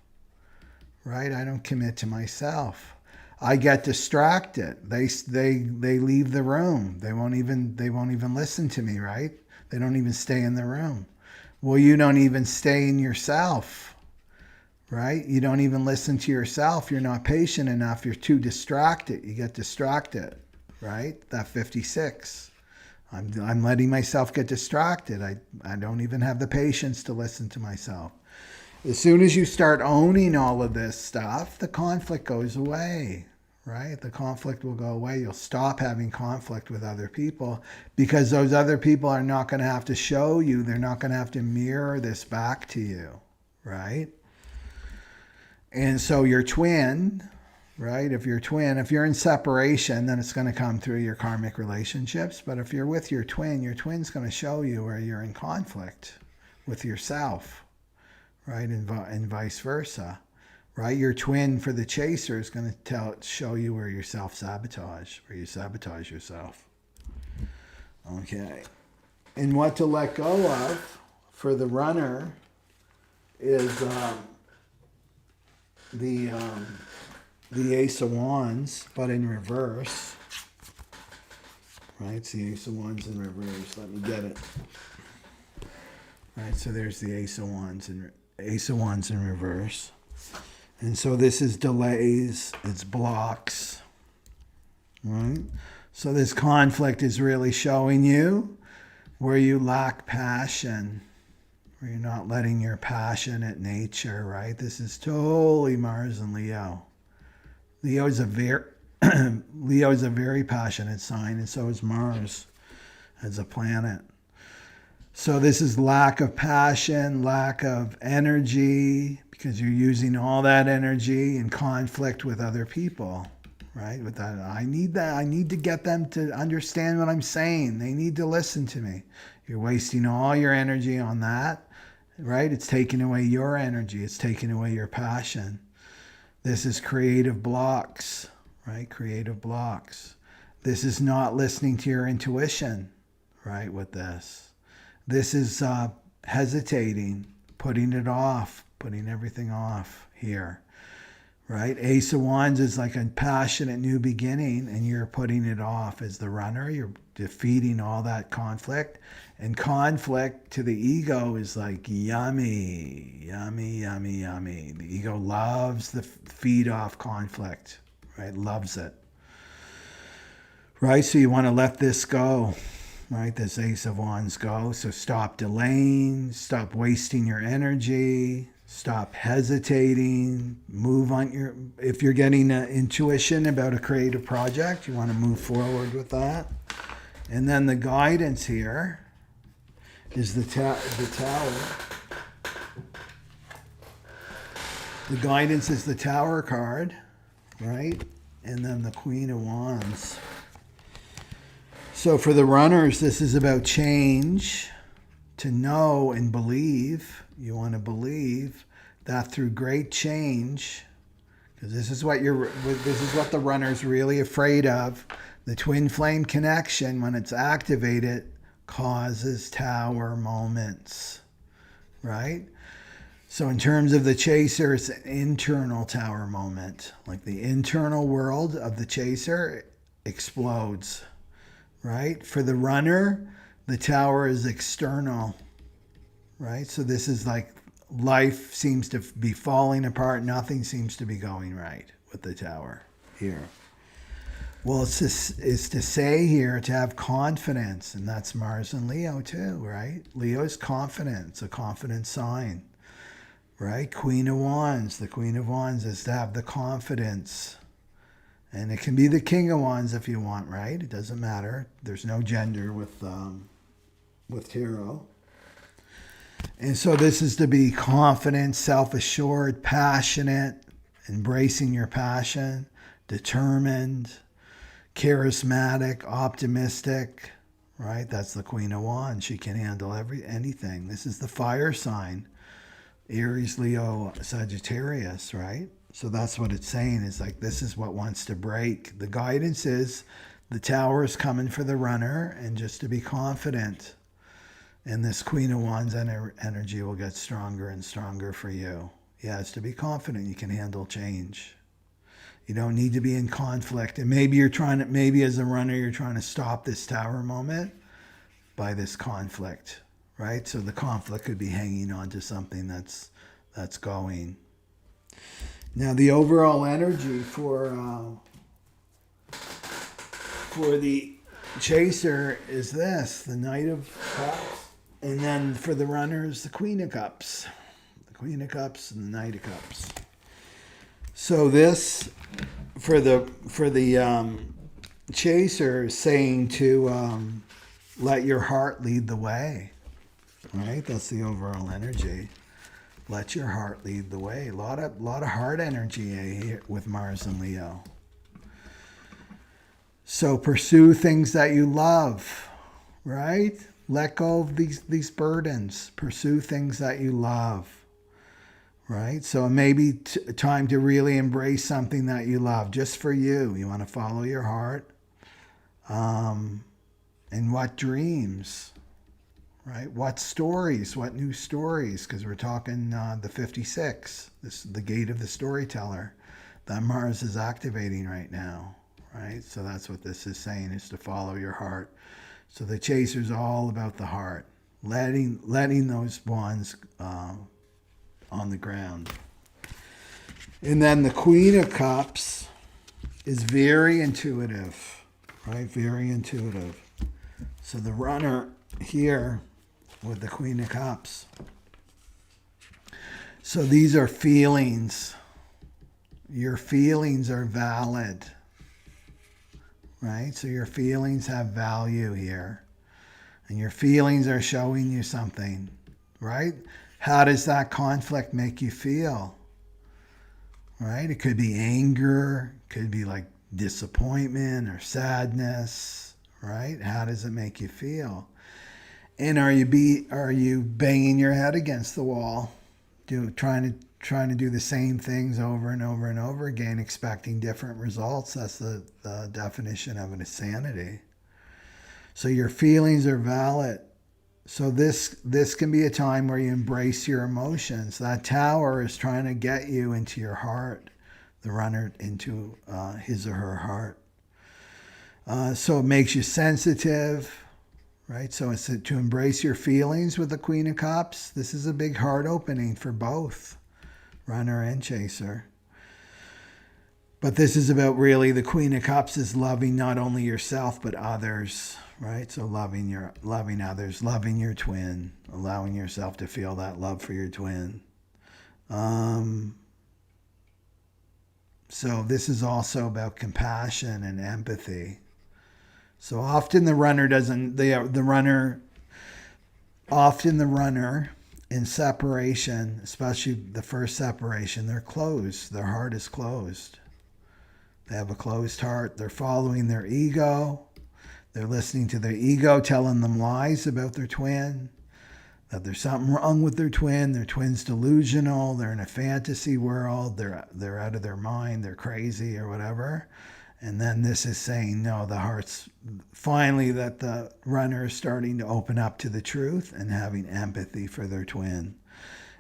Right? I don't commit to myself. I get distracted. They leave the room. They won't even listen to me, right? They don't even stay in the room. Well, you don't even stay in yourself, right? You don't even listen to yourself. You're not patient enough. You're too distracted. You get distracted, right? That 56. I'm letting myself get distracted. I don't even have the patience to listen to myself. As soon as you start owning all of this stuff, the conflict goes away, right? The conflict will go away. You'll stop having conflict with other people, because those other people are not going to have to show you. They're not going to have to mirror this back to you, right? And so your twin, right? If you're in separation, then it's going to come through your karmic relationships. But if you're with your twin's going to show you where you're in conflict with yourself, right? And vice versa, right? Your twin for the chaser is going to show you where you self-sabotage, where you sabotage yourself. Okay. And what to let go of for the runner is the Ace of Wands, but in reverse. Right? It's the Ace of Wands in reverse. Let me get it. Right, so there's the Ace of Wands in reverse. And so this is delays, it's blocks. Right? So this conflict is really showing you where you lack passion, where you're not letting your passionate nature, right? This is totally Mars and Leo. Leo's a very passionate sign, and so is Mars as a planet. So this is lack of passion, lack of energy, because you're using all that energy in conflict with other people, right? With that, I need to get them to understand what I'm saying. They need to listen to me. You're wasting all your energy on that, right? It's taking away your energy. It's taking away your passion. This is creative blocks, right? Creative blocks. This is not listening to your intuition, right? With this. This is hesitating, putting it off, putting everything off here, right? Ace of Wands is like a passionate new beginning, and you're putting it off as the runner. You're defeating all that conflict. And conflict to the ego is like yummy, yummy, yummy, yummy. The ego loves the feed off conflict, right? Loves it, right? So you want to let this go. Right, this Ace of Wands go. So stop delaying, stop wasting your energy, Stop hesitating, move on if you're getting an intuition about a creative project, you want to move forward with that. And then the guidance here is the tower. The guidance is the Tower card, right? And then the Queen of Wands. So for the runners, this is about change, to know and believe. You want to believe that through great change, because this is what the runner's really afraid of. The twin flame connection, when it's activated, causes tower moments, right? So in terms of the chaser, it's an internal tower moment. Like the internal world of the chaser explodes, right? For the runner, the tower is external, right? So this is like life seems to be falling apart. Nothing seems to be going right with the tower here. Well, it's to say here to have confidence, and that's Mars and Leo too, right? Leo is confident. It's a confident sign, right? Queen of Wands. The Queen of Wands is to have the confidence. And it can be the King of Wands if you want, right? It doesn't matter. There's no gender with tarot. And so this is to be confident, self-assured, passionate, embracing your passion, determined, charismatic, optimistic, right? That's the Queen of Wands. She can handle anything. This is the fire sign. Aries, Leo, Sagittarius, right? So that's what it's saying, is like this is what wants to break. The guidance is the tower is coming for the runner, and just to be confident. And this Queen of Wands energy will get stronger and stronger for you. Yeah, it's to be confident you can handle change. You don't need to be in conflict. And maybe maybe as a runner, you're trying to stop this tower moment by this conflict, right? So the conflict could be hanging on to something that's going. Now the overall energy for the chaser is this, the Knight of Cups. And then for the runners, the Queen of Cups. The Queen of Cups and the Knight of Cups. So this, for the chaser, is saying to let your heart lead the way. Right? That's the overall energy. Let your heart lead the way. A lot of heart energy here with Mars and Leo. So pursue things that you love, right? Let go of these burdens. Pursue things that you love, right? So it may be time to really embrace something that you love, just for you. You want to follow your heart. And what dreams, right? What stories, what new stories? Because we're talking the 56, the gate of the storyteller that Mars is activating right now, right? So that's what this is saying, is to follow your heart. So the chaser's all about the heart, letting those wands on the ground. And then the Queen of Cups is very intuitive, right? Very intuitive. So the runner here with the Queen of Cups. So these are feelings. Your feelings are valid. Right? So your feelings have value here. And your feelings are showing you something. Right? How does that conflict make you feel? Right? It could be anger. It could be like disappointment or sadness. Right? How does it make you feel? And are you banging your head against the wall? Trying to do the same things over and over and over again, expecting different results? That's the definition of insanity. So your feelings are valid. So this can be a time where you embrace your emotions. That tower is trying to get you into your heart, the runner into his or her heart. So it makes you sensitive, right? So it's to embrace your feelings with the Queen of Cups. This is a big heart opening for both runner and chaser. But this is about really, the Queen of Cups is loving not only yourself but others, right? So loving others, loving your twin, allowing yourself to feel that love for your twin. So this is also about compassion and empathy. So often the runner in separation, especially the first separation, they're closed. Their heart is closed. They have a closed heart. They're following their ego. They're listening to their ego telling them lies about their twin, that there's something wrong with their twin. Their twin's delusional. They're in a fantasy world. They're out of their mind. They're crazy or whatever. And then this is saying, no, the heart's finally that the runner is starting to open up to the truth and having empathy for their twin.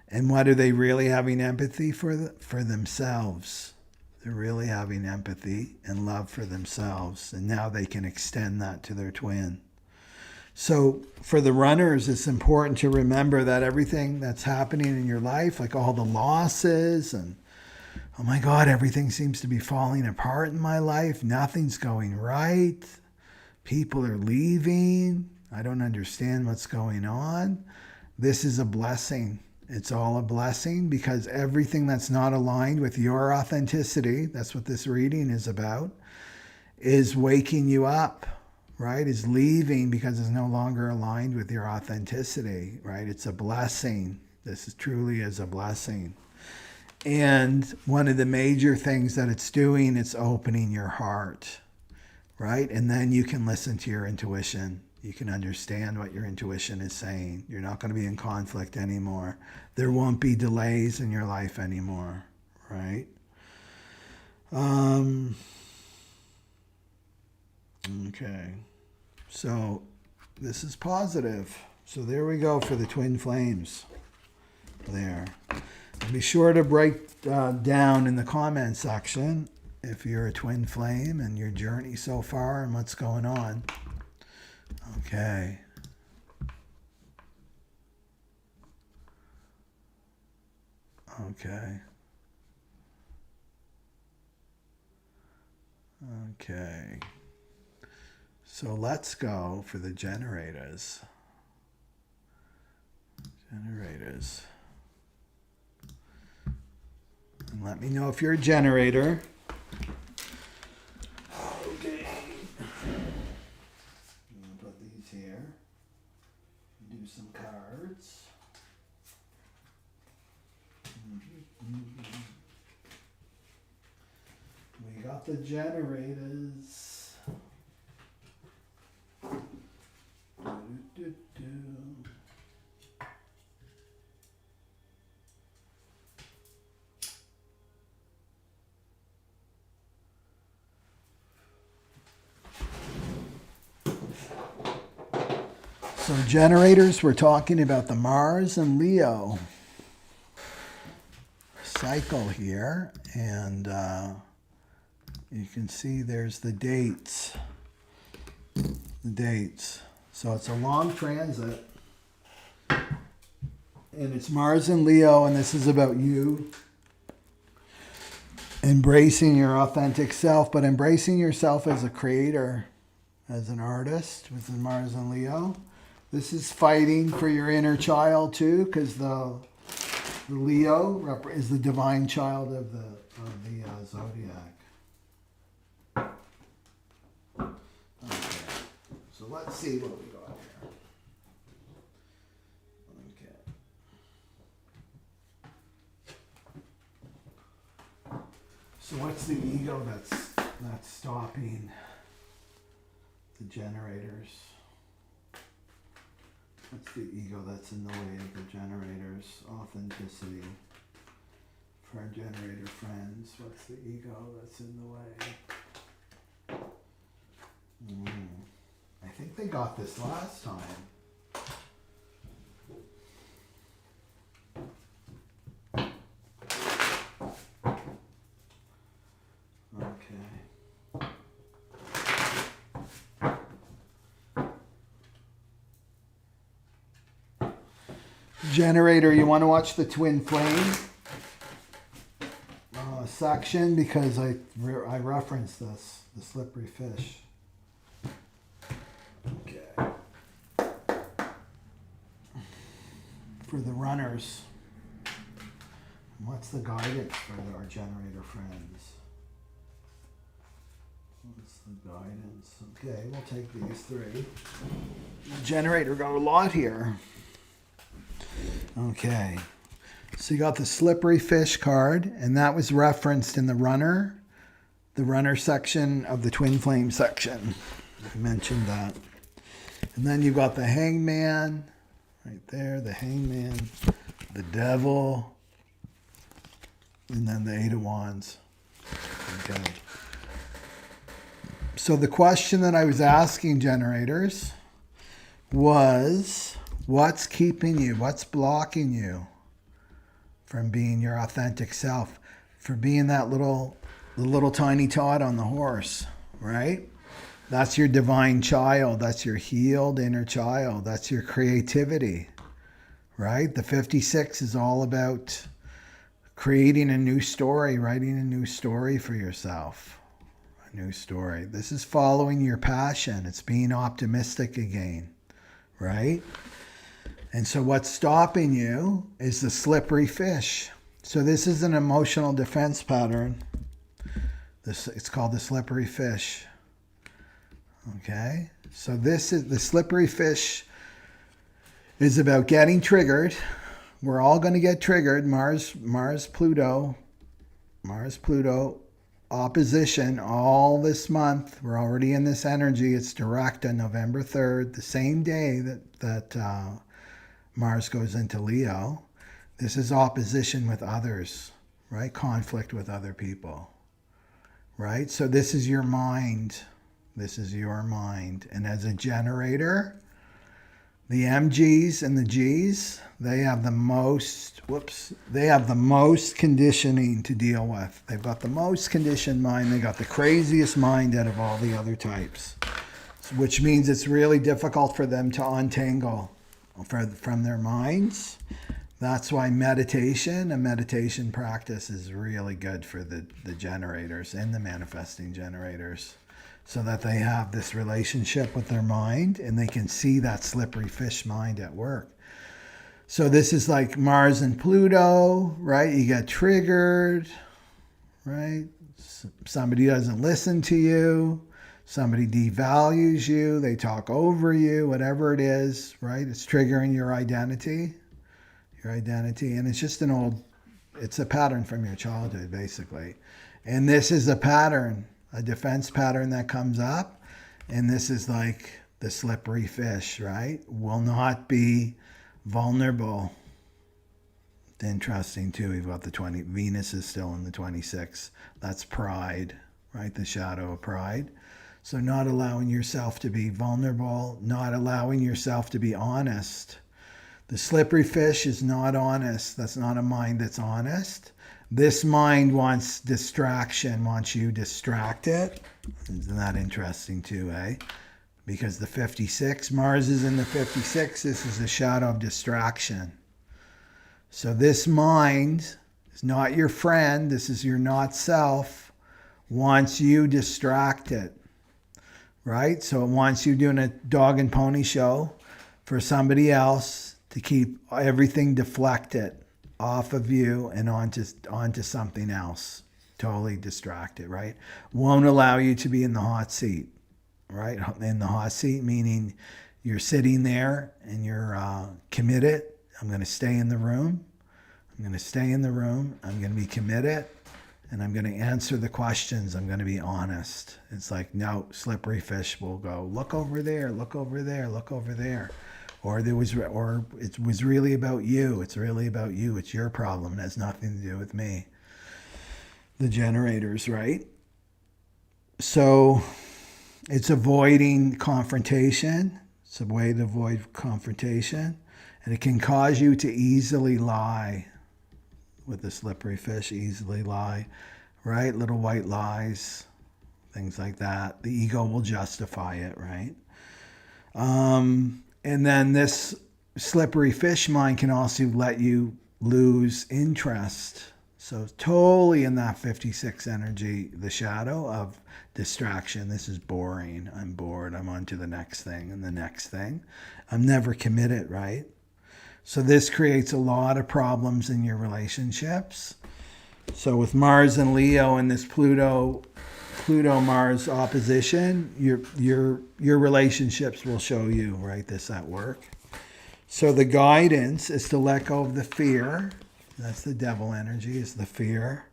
And what are they really having empathy for? For themselves. They're really having empathy and love for themselves. And now they can extend that to their twin. So for the runners, it's important to remember that everything that's happening in your life, like all the losses and, oh my God, everything seems to be falling apart in my life. Nothing's going right. People are leaving. I don't understand what's going on. This is a blessing. It's all a blessing because everything that's not aligned with your authenticity, that's what this reading is about, is waking you up, right? Is leaving because it's no longer aligned with your authenticity, right? It's a blessing. This is truly is a blessing. And one of the major things that it's doing, it's opening your heart, right? And then you can listen to your intuition. You can understand what your intuition is saying. You're not going to be in conflict anymore. There won't be delays in your life anymore, right? Okay. So this is positive. So there we go for the twin flames there. Be sure to write down in the comment section if you're a twin flame and your journey so far and what's going on. Okay. Okay. Okay. So let's go for the generators. Generators. And let me know if you're a generator. Okay. I'm going to put these here. Do some cards. We got the generators. So generators, we're talking about the Mars and Leo cycle here. And you can see there's the dates. The dates. So it's a long transit. And it's Mars and Leo, and this is about you embracing your authentic self, but embracing yourself as a creator, as an artist with Mars and Leo. This is fighting for your inner child too, because the Leo is the divine child of the zodiac. Okay, so let's see what we got here. Okay. So what's the ego that's stopping the generators? What's the ego that's in the way of the generators? Authenticity. For our generator friends, what's the ego that's in the way? I think they got this last time. Generator, you want to watch the twin flame section because I referenced this, the slippery fish. Okay. For the runners, What's the guidance for our generator friends? What's the guidance? Okay, we'll take these three. The generator got a lot here. Okay. So you got the slippery fish card, and that was referenced in the runner section of the twin flame section. I mentioned that. And then you've got the hangman, right there, the hangman, the devil, and then the Eight of Wands. Okay. So the question that I was asking generators was, what's keeping you? What's blocking you from being your authentic self? For being that the little tiny tot on the horse, right? That's your divine child. That's your healed inner child. That's your creativity, right? The 56 is all about creating a new story, writing a new story for yourself. A new story. This is following your passion. It's being optimistic again, right? And so what's stopping you is the slippery fish. So this is an emotional defense pattern. It's called the slippery fish. Okay, so this is the slippery fish is about getting triggered. We're all going to get triggered. Mars, Pluto opposition all this month. We're already in this energy. It's direct on November 3rd, the same day that Mars goes into Leo. This is opposition with others, right? Conflict with other people, right? So this is your mind. This is your mind. And as a generator, the MGs and the Gs, they have the most conditioning to deal with. They've got the most conditioned mind. They got the craziest mind out of all the other types, which means it's really difficult for them to untangle from their minds. That's why a meditation practice is really good for the generators and the manifesting generators, so that they have this relationship with their mind and they can see that slippery fish mind at work. So this is like Mars and Pluto, right? You get triggered, right? Somebody doesn't listen to you. Somebody devalues you. They talk over you, whatever it is, right? It's triggering your identity. And it's just it's a pattern from your childhood, basically. And this is a pattern, a defense pattern that comes up. And this is like the slippery fish, right? Will not be vulnerable. Interesting too. We've got the 20, Venus is still in the 26. That's pride, right? The shadow of pride. So not allowing yourself to be vulnerable, not allowing yourself to be honest. The slippery fish is not honest. That's not a mind that's honest. This mind wants distraction, wants you distracted. Isn't that interesting too, eh? Because the 56, Mars is in the 56. This is the shadow of distraction. So this mind is not your friend. This is your not self. Wants you distracted, right? So it wants you doing a dog and pony show for somebody else to keep everything deflected off of you and onto something else. Totally distracted, right? Won't allow you to be in the hot seat, right? In the hot seat, meaning you're sitting there and you're committed. I'm going to stay in the room. I'm going to be committed. And I'm going to answer the questions. I'm going to be honest. It's like, no, slippery fish will go, look over there, look over there, look over there. Or it was really about you. It's really about you. It's your problem. It has nothing to do with me. The generators, right? So it's avoiding confrontation. It's a way to avoid confrontation. And it can cause you to easily lie with the slippery fish, easily lie, right? Little white lies, things like that. The ego will justify it, right? And then this slippery fish mind can also let you lose interest. So totally in that 56 energy, the shadow of distraction. This is boring. I'm bored. I'm on to the next thing and the next thing. I'm never committed, right? So this creates a lot of problems in your relationships. So with Mars and Leo and this Pluto Mars opposition, your relationships will show you, right, this at work. So the guidance is to let go of the fear. That's the devil energy, is the fear.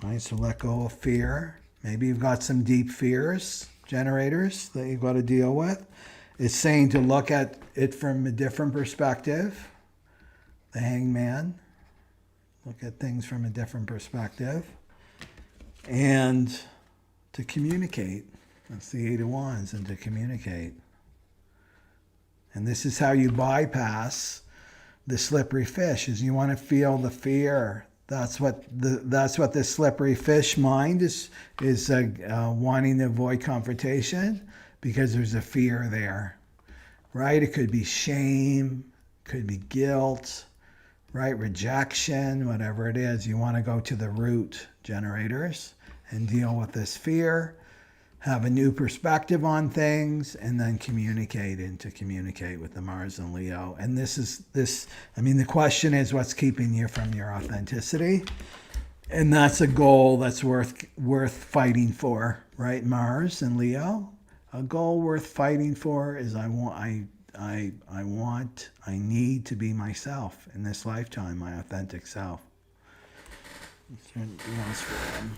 Right, so let go of fear. Maybe you've got some deep fears, generators, that you've got to deal with. It's saying to look at it from a different perspective. The Hangman. Look at things from a different perspective. And to communicate. That's the Eight of Wands, and to communicate. And this is how you bypass the slippery fish, is you want to feel the fear. That's what the slippery fish mind is wanting to avoid confrontation, because there's a fear there, right? It could be shame, could be guilt, right? Rejection, whatever it is. You want to go to the root, generators, and deal with this fear, have a new perspective on things, and then communicate with the Mars and Leo. And the question is, what's keeping you from your authenticity? And that's a goal that's worth fighting for, right? Mars and Leo. A goal worth fighting for is I need to be myself in this lifetime, my authentic self. Is there anything else for them?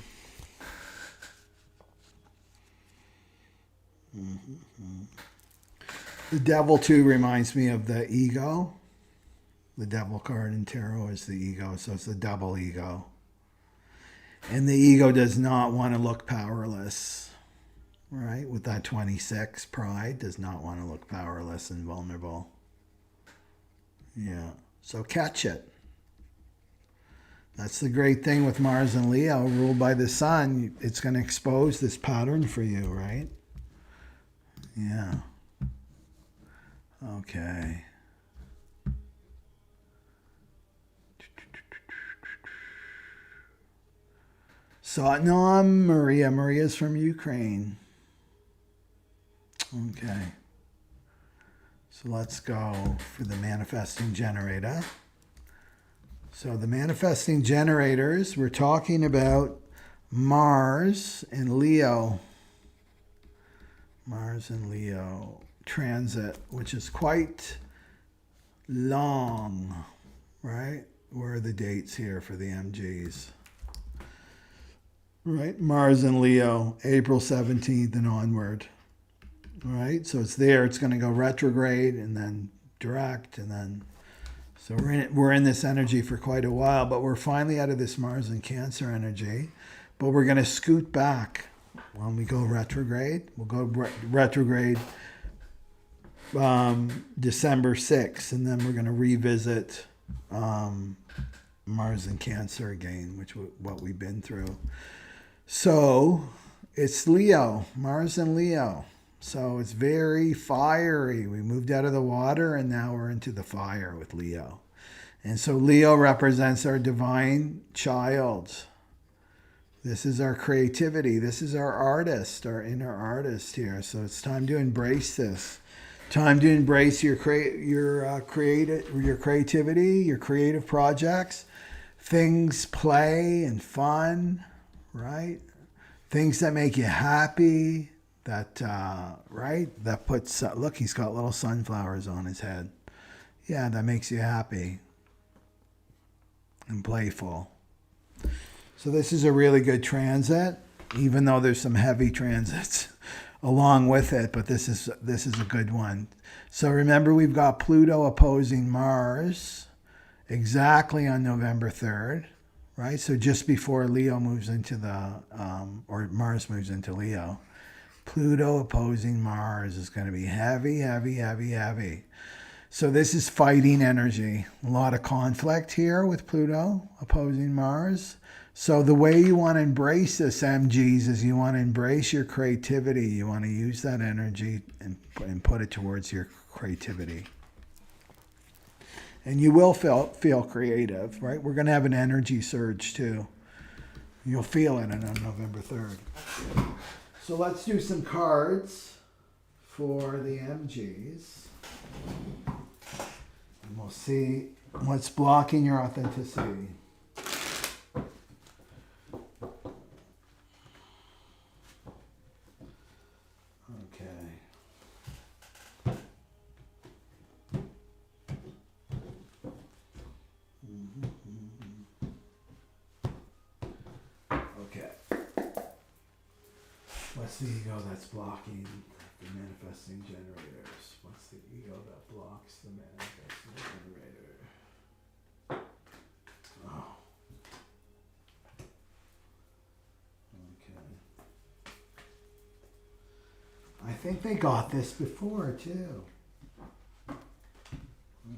The devil too reminds me of the ego. The devil card in tarot is the ego, so it's the double ego. And the ego does not want to look powerless, right? With that 26, pride does not want to look powerless and vulnerable. Yeah, so catch it. That's the great thing with Mars and Leo, ruled by the sun. It's going to expose this pattern for you, right? Yeah. Okay. Satnam, Maria. Maria's from Ukraine. Okay. So let's go for the manifesting generator. So the manifesting generators, we're talking about Mars and Leo. Mars and Leo transit, which is quite long, right? Where are the dates here for the MGs? Right, Mars and Leo, April 17th and onward. Right, so it's there. It's going to go retrograde and then direct, and then so we're in this energy for quite a while, but we're finally out of this Mars and Cancer energy. But we're going to scoot back when we go retrograde. We'll go retrograde December 6th, and then we're going to revisit Mars and Cancer again, which what we've been through. So it's Leo, Mars and Leo. So it's very fiery. We moved out of the water and now we're into the fire with Leo. And so Leo represents our divine child. This is our creativity. This is our artist, our inner artist here. So it's time to embrace this. Time to embrace your creativity, your creative projects, things, play and fun, right? Things that make you happy, that, right? That puts, look, he's got little sunflowers on his head. Yeah, that makes you happy and playful. So this is a really good transit, even though there's some heavy transits along with it, but this is a good one. So remember, we've got Pluto opposing Mars exactly on November 3rd, right? So just before Leo moves into or Mars moves into Leo. Pluto opposing Mars is going to be heavy, heavy, heavy, heavy. So this is fighting energy. A lot of conflict here with Pluto opposing Mars. So the way you want to embrace this, MGs, is you want to embrace your creativity. You want to use that energy and put it towards your creativity. And you will feel creative, right? We're going to have an energy surge too. You'll feel it on November 3rd. So let's do some cards for the MGs. we'll see what's blocking your authenticity. What's the ego that's blocking the manifesting generators? What's the ego that blocks the manifesting generator? Oh. Okay. I think they got this before too.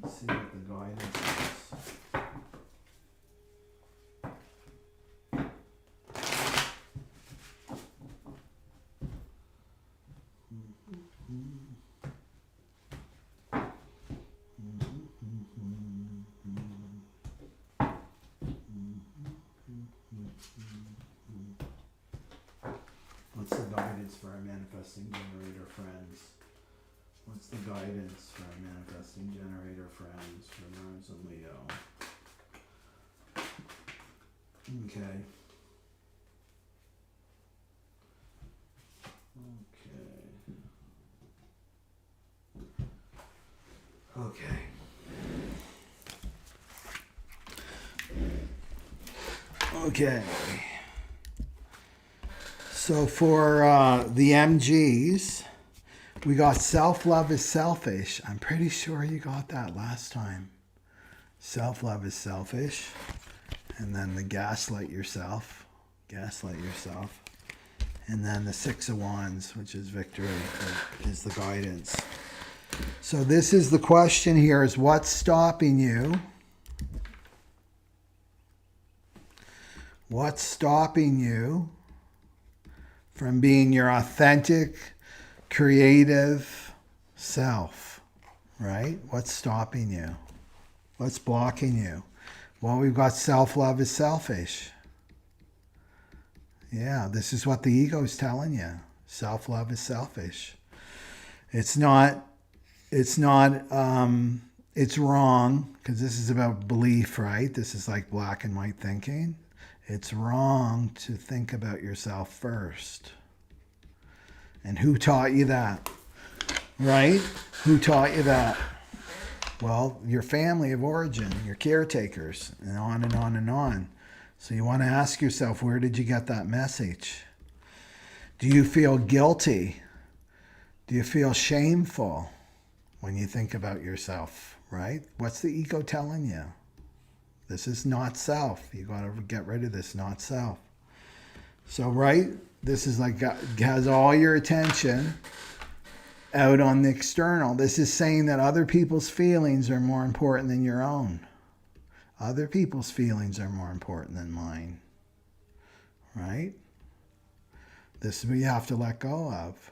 Let's see what the guidance is. What's the guidance for our manifesting generator friends? What's the guidance for our manifesting generator friends for Mars and Leo? Okay. Okay. Okay. So for the MGs, we got self-love is selfish. I'm pretty sure you got that last time. Self-love is selfish. And then the gaslight yourself. Gaslight yourself. And then the Six of Wands, which is victory, is the guidance. So this is the question here, is what's stopping you? What's stopping you from being your authentic, creative self, right? What's stopping you? What's blocking you? Well, we've got self-love is selfish. Yeah, this is what the ego is telling you. Self-love is selfish. It's wrong, because this is about belief, right? This is like black and white thinking. It's wrong to think about yourself first. And who taught you that? Right? Who taught you that? Well, your family of origin, your caretakers, and on and on and on. So you want to ask yourself, where did you get that message? Do you feel guilty? Do you feel shameful when you think about yourself, right? What's the ego telling you? This is not self. You got to get rid of this not self. So, right, this is like has all your attention out on the external. This is saying that other people's feelings are more important than your own. Other people's feelings are more important than mine, right? This we have to let go of.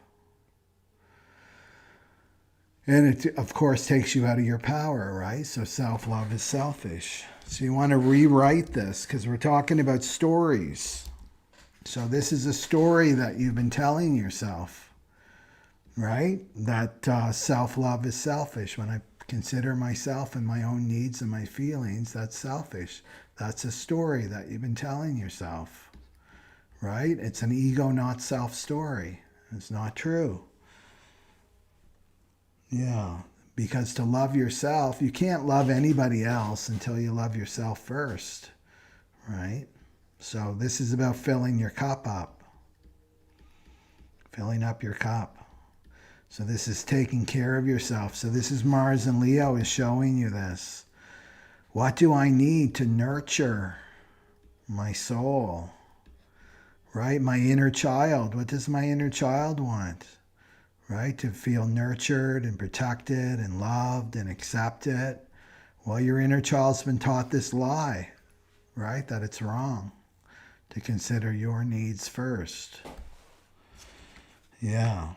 And it, of course, takes you out of your power, right? So self-love is selfish. So you want to rewrite this because we're talking about stories. So this is a story that you've been telling yourself, right? That self-love is selfish. When I consider myself and my own needs and my feelings, that's selfish. That's a story that you've been telling yourself, right? It's an ego, not self story. It's not true. Yeah, because to love yourself, you can't love anybody else until you love yourself first, right? So this is about filling your cup up. Filling up your cup. So this is taking care of yourself. So this is Mars and Leo is showing you this. What do I need to nurture my soul? Right? My inner child. What does my inner child want? Right? To feel nurtured and protected and loved and accepted. Well, your inner child's been taught this lie, right? That it's wrong to consider your needs first. Yeah.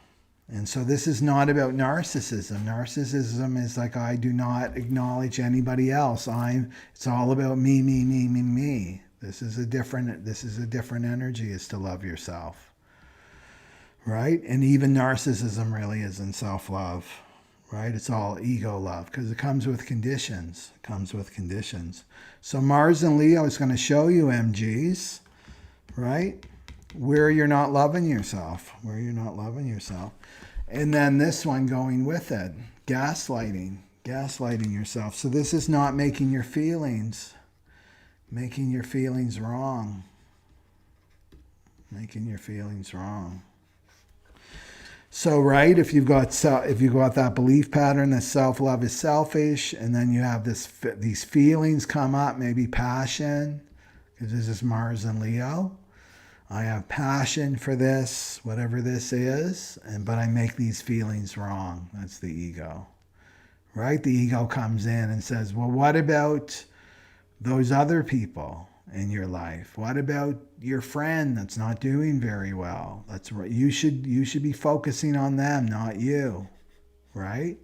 And so this is not about narcissism. Narcissism is like, I do not acknowledge anybody else. It's all about me, me, me, me, me. This is a different energy, is to love yourself. Right? And even narcissism really isn't self-love, right? It's all ego love because it comes with conditions. It comes with conditions. So Mars in Leo is going to show you MGs, right? Where you're not loving yourself, where you're not loving yourself. And then this one going with it, gaslighting yourself. So this is not making your feelings wrong. Making your feelings wrong. So, right, if you've got that belief pattern that self-love is selfish, and then you have these feelings come up, maybe passion, because this is Mars and Leo. I have passion for this, whatever this is, but I make these feelings wrong. That's the ego, right? The ego comes in and says, well, what about those other people in your life? What about your friend that's not doing very well? That's right. You should be focusing on them, not you, right?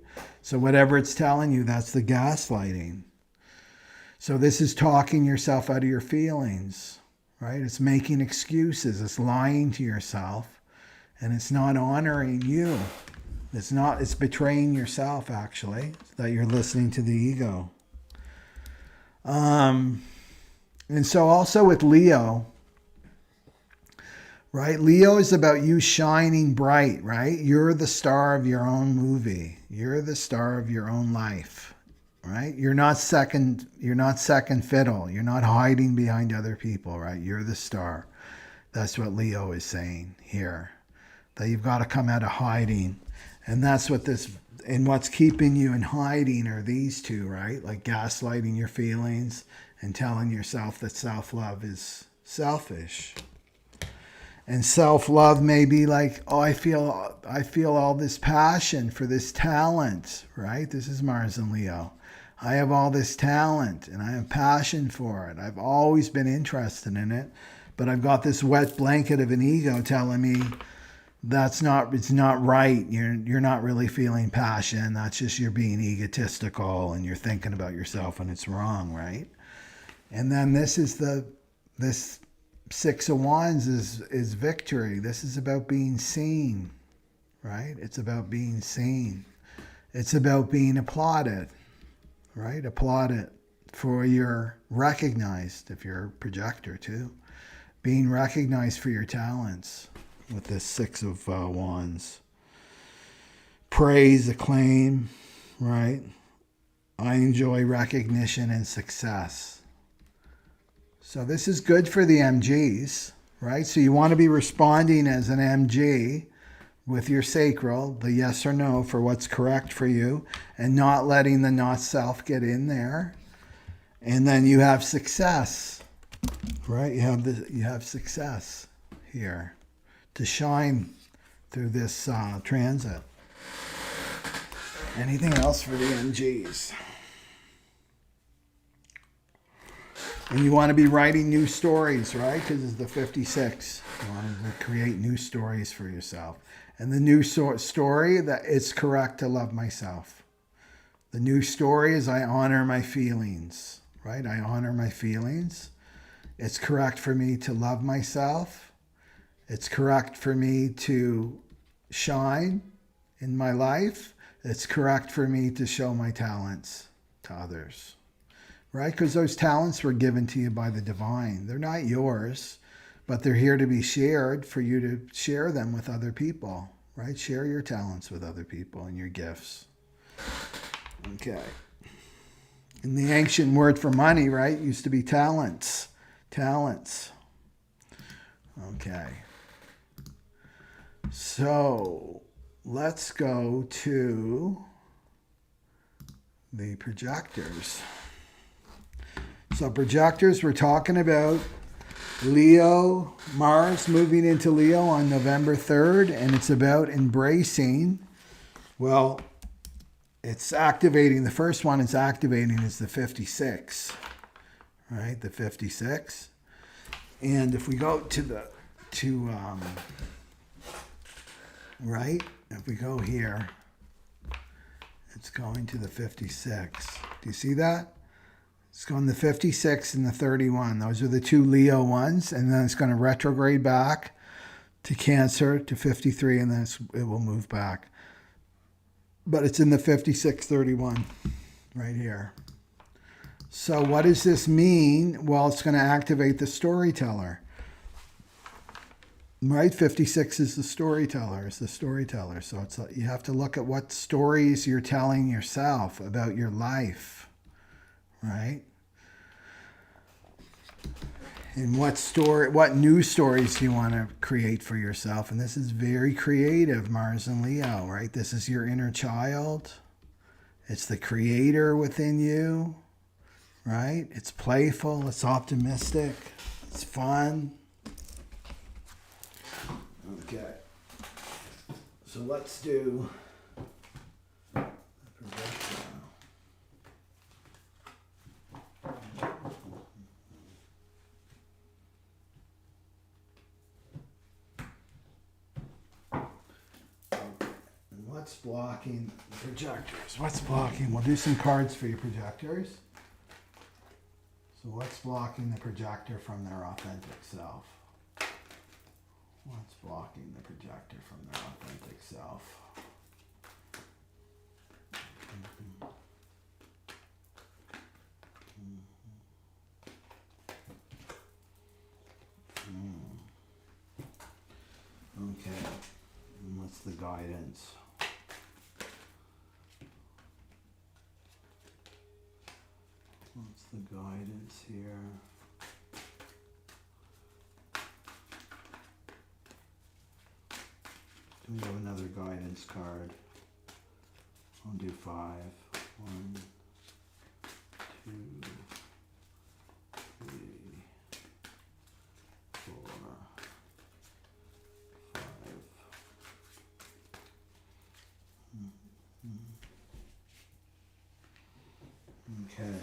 So whatever it's telling you, that's the gaslighting. So this is talking yourself out of your feelings, right? It's making excuses. It's lying to yourself, and it's not honoring you. It's betraying yourself, actually, that you're listening to the ego. And so also with Leo, right? Leo is about you shining bright, right? You're the star of your own movie. You're the star of your own life, right? You're not second fiddle. You're not hiding behind other people, right? You're the star. That's what Leo is saying here, that you've got to come out of hiding. And that's what and what's keeping you in hiding are these two, right? Like gaslighting your feelings and telling yourself that self-love is selfish. And self-love may be like, oh, I feel all this passion for this talent, right? This is Mars and Leo. I have all this talent and I have passion for it. I've always been interested in it, but I've got this wet blanket of an ego telling me it's not right. You're not really feeling passion. That's just you're being egotistical and you're thinking about yourself and it's wrong, right? And then this Six of Wands is victory. This is about being seen, right? It's about being seen. It's about being applauded, right? Applauded for your recognized, if you're a projector too. Being recognized for your talents with this Six of Wands. Praise, acclaim, right? I enjoy recognition and success. So this is good for the MGs, right? So you want to be responding as an MG with your sacral, the yes or no for what's correct for you, and not letting the not self get in there. And then you have success, right? You have success here to shine through this transit. Anything else for the MGs? And you want to be writing new stories, right? Because it's the 56. You want to create new stories for yourself. And the new story, that it's correct to love myself. The new story is I honor my feelings, right? I honor my feelings. It's correct for me to love myself. It's correct for me to shine in my life. It's correct for me to show my talents to others. Right? Because those talents were given to you by the divine. They're not yours, but they're here to be shared for you to share them with other people, right? Share your talents with other people and your gifts. Okay. And the ancient word for money, right, used to be talents. Talents. Okay. So let's go to the projectors. So projectors, we're talking about Leo, Mars moving into Leo on November 3rd, and it's about embracing, well, it's activating, the first one it's activating is the 56, right? The 56. And if we go right? If we go here, it's going to the 56. Do you see that? It's going the 56 and the 31. Those are the two Leo ones. And then it's going to retrograde back to Cancer to 53, and then it will move back. but it's in the 5631 right here. So what does this mean? Well, it's going to activate the storyteller. Right? 56 is the storyteller. So it's you have to look at what stories you're telling yourself about your life. Right? And what new stories do you want to create for yourself? And this is very creative, Mars and Leo, right? This is your inner child. It's the creator within you, right? It's playful, it's optimistic, it's fun. Okay. So let's do the projector now. What's blocking the projectors? What's blocking? We'll do some cards for your projectors. So what's blocking the projector from their authentic self? What's blocking the projector from their authentic self? Okay. And what's the guidance? What's the guidance here? Do we have another guidance card? I'll do 5. 1, 2, 3, 4, 5. Okay.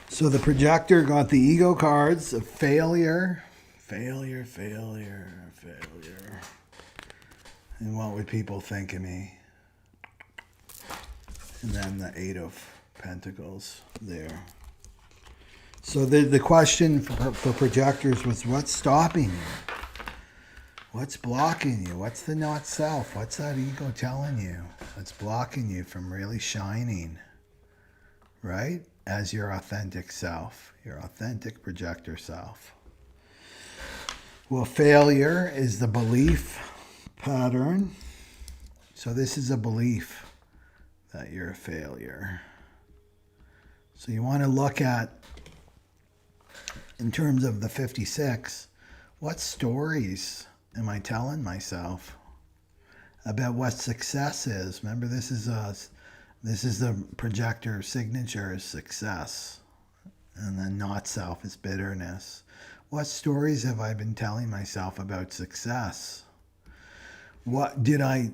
So the projector got the ego cards of failure. And what would people think of me? And then the 8 of Pentacles there. So the question for projectors was, what's stopping you? What's blocking you? What's the not self? What's that ego telling you? What's blocking you from really shining, right? As your authentic self, your authentic projector self. Well, failure is the belief pattern. So this is a belief that you're a failure. So you want to look at, in terms of the 56, what stories am I telling myself about what success is? Remember, this is the projector signature is success, and then not self is bitterness. What stories have I been telling myself about success? What did I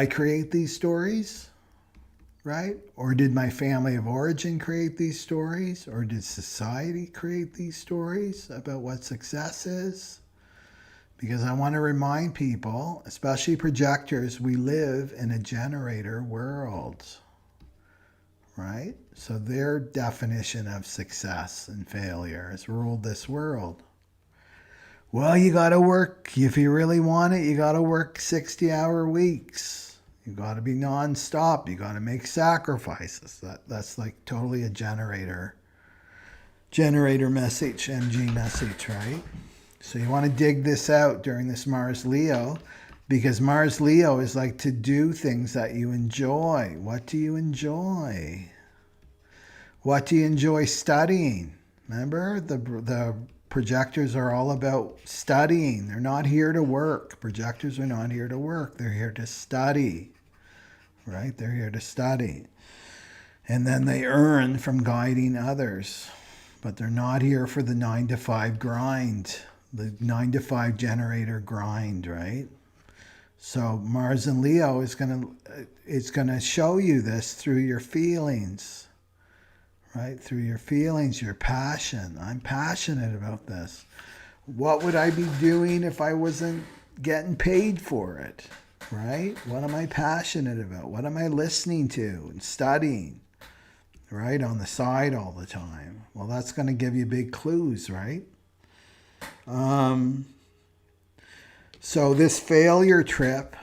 create these stories? Right? Or did my family of origin create these stories? Or did society create these stories about what success is? Because I want to remind people, especially projectors, we live in a generator world, right? So their definition of success and failure has ruled this world. Well, you got to work. If you really want it, you got to work 60-hour weeks. You got to be nonstop. You got to make sacrifices. That's like totally a generator message, MG message, right? So you want to dig this out during this Mars Leo, because Mars Leo is like to do things that you enjoy. What do you enjoy? What do you enjoy studying? Remember, the projectors are all about studying. They're not here to work. Projectors are not here to work. They're here to study, right? They're here to study. And then they earn from guiding others. But they're not here for the 9-to-5 grind. The 9-to-5 generator grind, right? So Mars and Leo is gonna show you this through your feelings, right? Through your feelings, your passion. I'm passionate about this. What would I be doing if I wasn't getting paid for it, right? What am I passionate about? What am I listening to and studying, right? On the side all the time. Well, that's going to give you big clues, right? So this failure trip,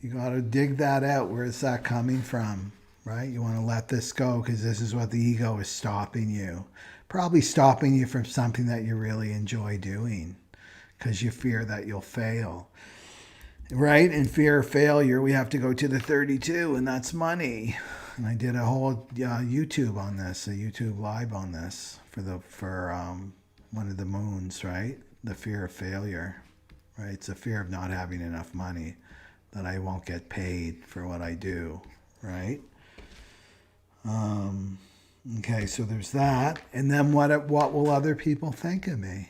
you got to dig that out. Where is that coming from, right? You want to let this go because this is what the ego is stopping you. Probably stopping you from something that you really enjoy doing because you fear that you'll fail, right? In fear of failure, we have to go to the 32, and that's money. And I did a whole YouTube on this, a YouTube live on this for one of the moons, right? The fear of failure, right? It's a fear of not having enough money, that I won't get paid for what I do, right? Okay, so there's that. And then what will other people think of me?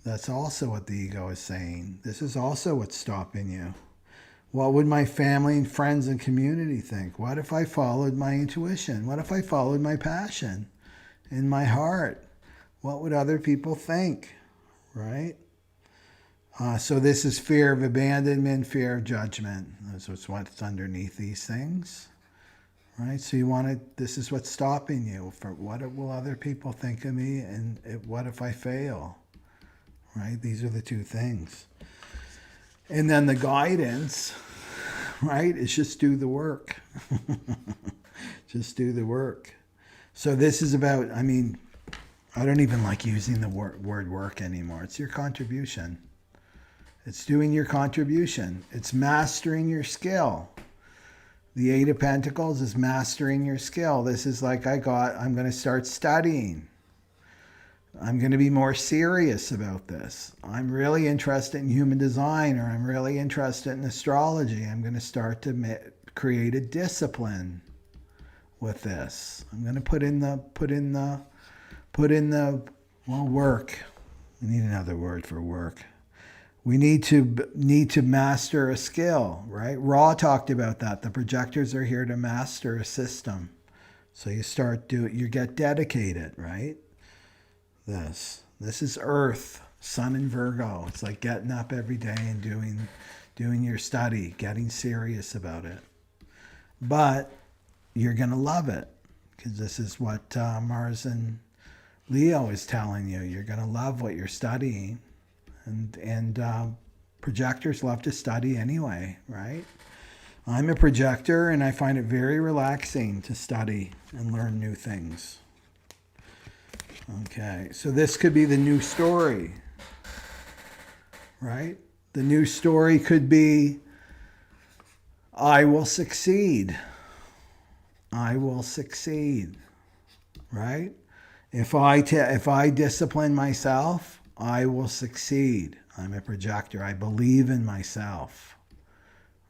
That's also what the ego is saying. This is also what's stopping you. What would my family and friends and community think? What if I followed my intuition? What if I followed my passion in my heart? What would other people think, right? So this is fear of abandonment, fear of judgment. That's what's underneath these things, right? So this is what's stopping you. For what will other people think of me, and what if I fail, right? These are the two things. And then the guidance, right, is just do the work. Just do the work. So this is about, I don't even like using the word work anymore. It's your contribution. It's doing your contribution. It's mastering your skill. The Eight of Pentacles is mastering your skill. This is like I'm going to start studying. I'm going to be more serious about this. I'm really interested in human design, or I'm really interested in astrology. I'm going to start to create a discipline with this. I'm going to put in the work. We need another word for work. We need to master a skill, right? Ra talked about that. The projectors are here to master a system. So you get dedicated, right? This is Earth, Sun in Virgo. It's like getting up every day and doing your study, getting serious about it. But you're going to love it, because this is what Mars and Leo is telling you. You're going to love what you're studying. And projectors love to study anyway, right? I'm a projector, and I find it very relaxing to study and learn new things. Okay, so this could be the new story, right? The new story could be, I will succeed. I will succeed, right? If I discipline myself, I will succeed. I'm a projector. I believe in myself,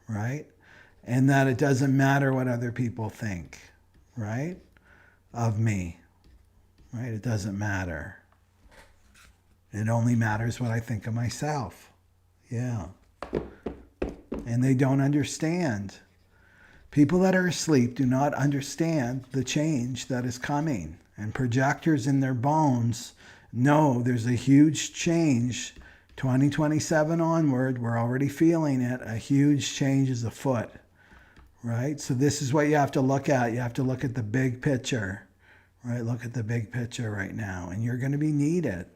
right? And that it doesn't matter what other people think, right, of me, right? It doesn't matter. It only matters what I think of myself. Yeah. And they don't understand. People that are asleep do not understand the change that is coming. And projectors in their bones know there's a huge change. 2027 onward, we're already feeling it. A huge change is afoot, right? So this is what you have to look at. You have to look at the big picture, right? Look at the big picture right now. And you're going to be needed.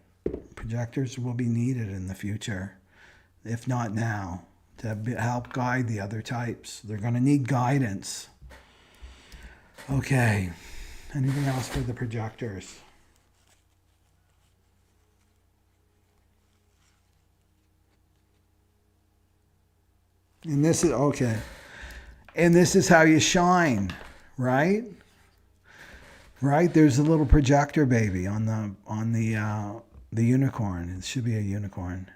Projectors will be needed in the future, if not now, to help guide the other types. They're going to need guidance. Okay. Anything else for the projectors? And this is okay. And this is how you shine, right? Right? There's a little projector baby on the unicorn. It should be a unicorn.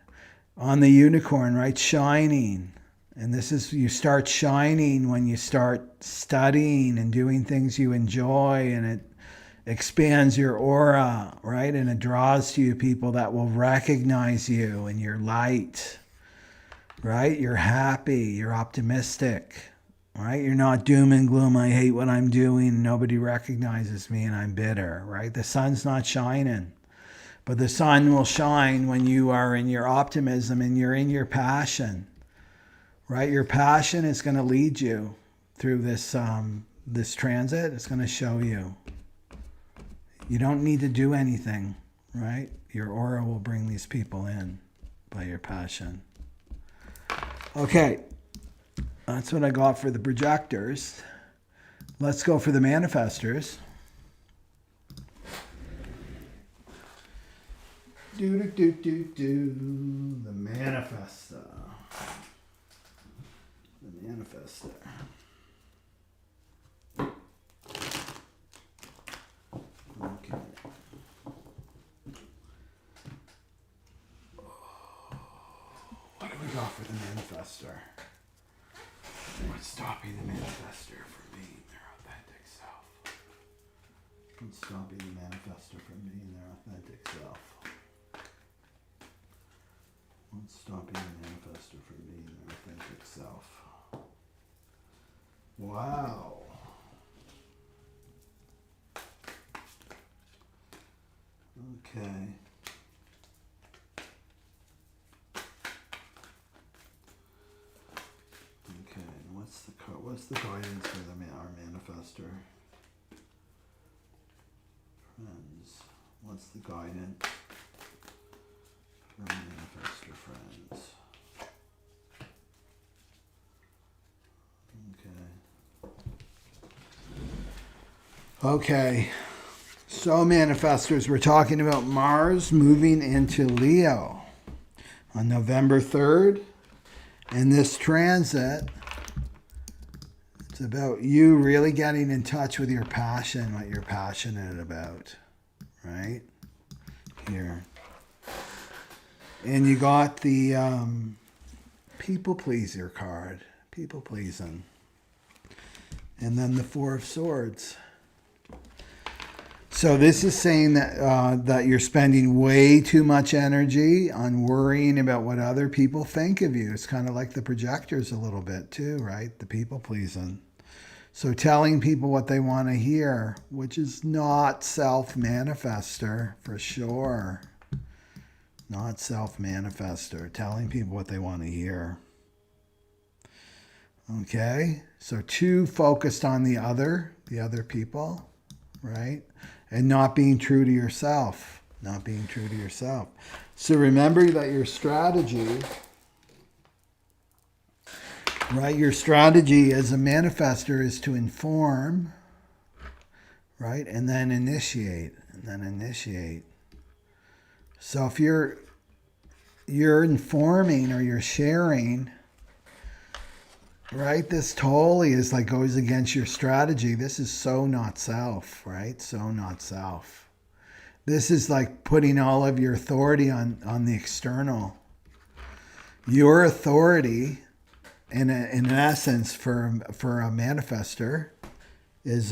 On the unicorn, right? Shining. And this is, you start shining when you start studying and doing things you enjoy, and it expands your aura, right? And it draws to you people that will recognize you and your light, right? You're happy, you're optimistic, right? You're not doom and gloom. I hate what I'm doing. Nobody recognizes me and I'm bitter, right? The sun's not shining, but the sun will shine when you are in your optimism and you're in your passion, right? Your passion is going to lead you through this transit. It's going to show you. You don't need to do anything. right? Your aura will bring these people in by your passion. Okay, that's what I got for the projectors. Let's go for the manifestors. The manifestor. The manifestor. Okay. What do we got for the manifestor? What's stopping the manifestor from being their authentic self? What's stopping the manifestor from being their authentic self? What's stopping the manifestor from being their authentic self? Wow. Okay. Okay. What's the guidance for our manifestor friends? What's the guidance for our manifestor friends? Okay. So manifestors, we're talking about Mars moving into Leo on November 3rd. And this transit, it's about you really getting in touch with your passion, what you're passionate about, right? Here. And you got the people pleaser card, people pleasing. And then the Four of Swords. So this is saying that that you're spending way too much energy on worrying about what other people think of you. It's kind of like the projectors a little bit too, right? The people pleasing. So telling people what they want to hear, which is not self-manifestor for sure. Not self-manifestor. Telling people what they want to hear. Okay? So too focused on the other people, right? And not being true to yourself. Not being true to yourself. So remember that your strategy, right? Your strategy as a manifestor is to inform, right? And then initiate. And then initiate. So if you're informing or you're sharing, right, this totally is like goes against your strategy. This is so not self, right? So not self. This is like putting all of your authority on the external. Your authority, in essence, for a manifestor, is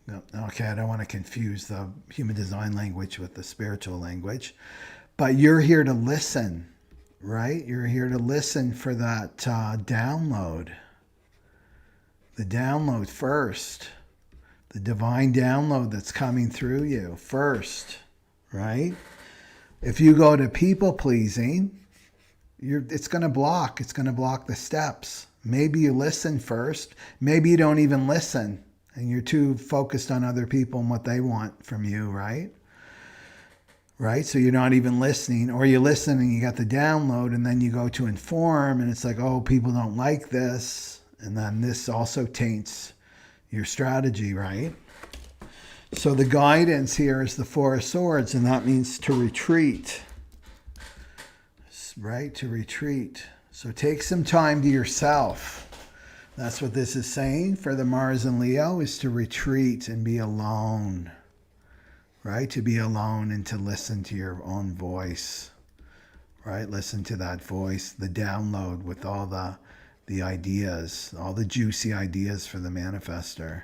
okay. I don't want to confuse the human design language with the spiritual language, but you're here to listen. Right? You're here to listen for that download. The download first. The divine download that's coming through you first. Right? If you go to people pleasing, it's going to block. It's going to block the steps. Maybe you listen first. Maybe you don't even listen. And you're too focused on other people and what they want from you, right? Right? So you're not even listening, or you listen and you got the download and then you go to inform and it's like, oh, people don't like this. And then this also taints your strategy, right? So the guidance here is the Four of Swords, and that means to retreat, right? To retreat. So take some time to yourself. That's what this is saying for the Mars and Leo, is to retreat and be alone. Right? To be alone and to listen to your own voice. Right? Listen to that voice, the download with all the ideas, all the juicy ideas for the manifestor.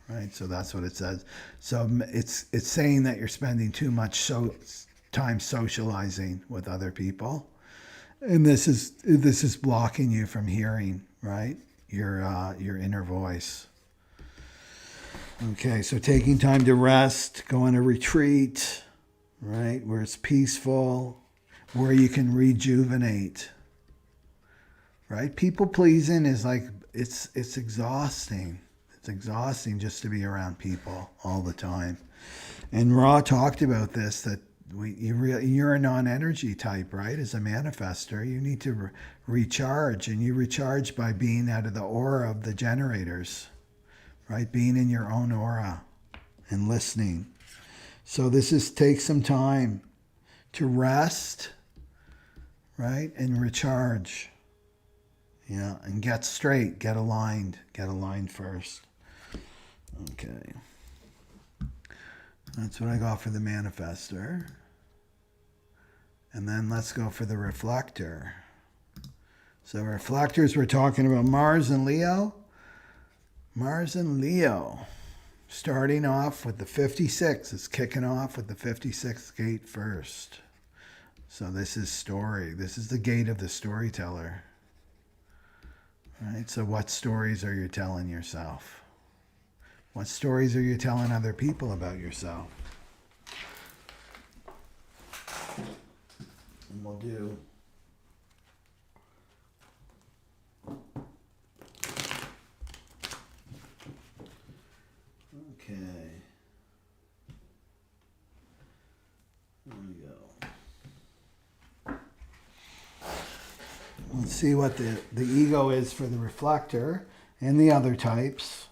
Right? So that's what it says. So it's saying that you're spending too much time socializing with other people. And this is blocking you from hearing, right? Your inner voice. Okay, so taking time to rest, go on a retreat, right, where it's peaceful, where you can rejuvenate, right? People pleasing is like, it's exhausting. It's exhausting just to be around people all the time. And Ra talked about this, that you're a non-energy type, right? As a manifestor, you need to recharge, and you recharge by being out of the aura of the generators, right? Being in your own aura and listening. So take some time to rest, right? And recharge. Yeah, and get straight, get aligned first. Okay. That's what I got for the manifestor. And then let's go for the reflector. So reflectors, we're talking about Mars and Leo. Mars and Leo. Starting off with the 56. It's kicking off with the 56th gate first. So this is story. This is the gate of the storyteller. Right? So what stories are you telling yourself? What stories are you telling other people about yourself? And we'll do okay. There we go. Let's see what the ego is for the reflector and the other types.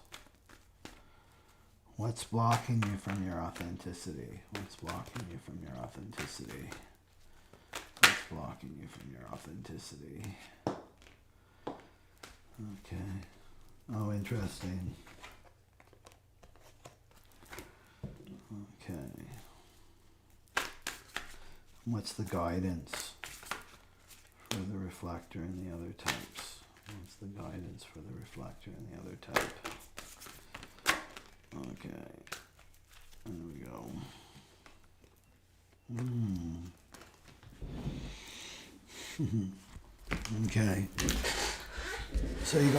What's blocking you from your authenticity? What's blocking you from your authenticity? What's blocking you from your authenticity? Okay. Oh, interesting. Okay. What's the guidance for the reflector and the other types? What's the guidance for the reflector and the other type? Okay. There we go. Okay. So you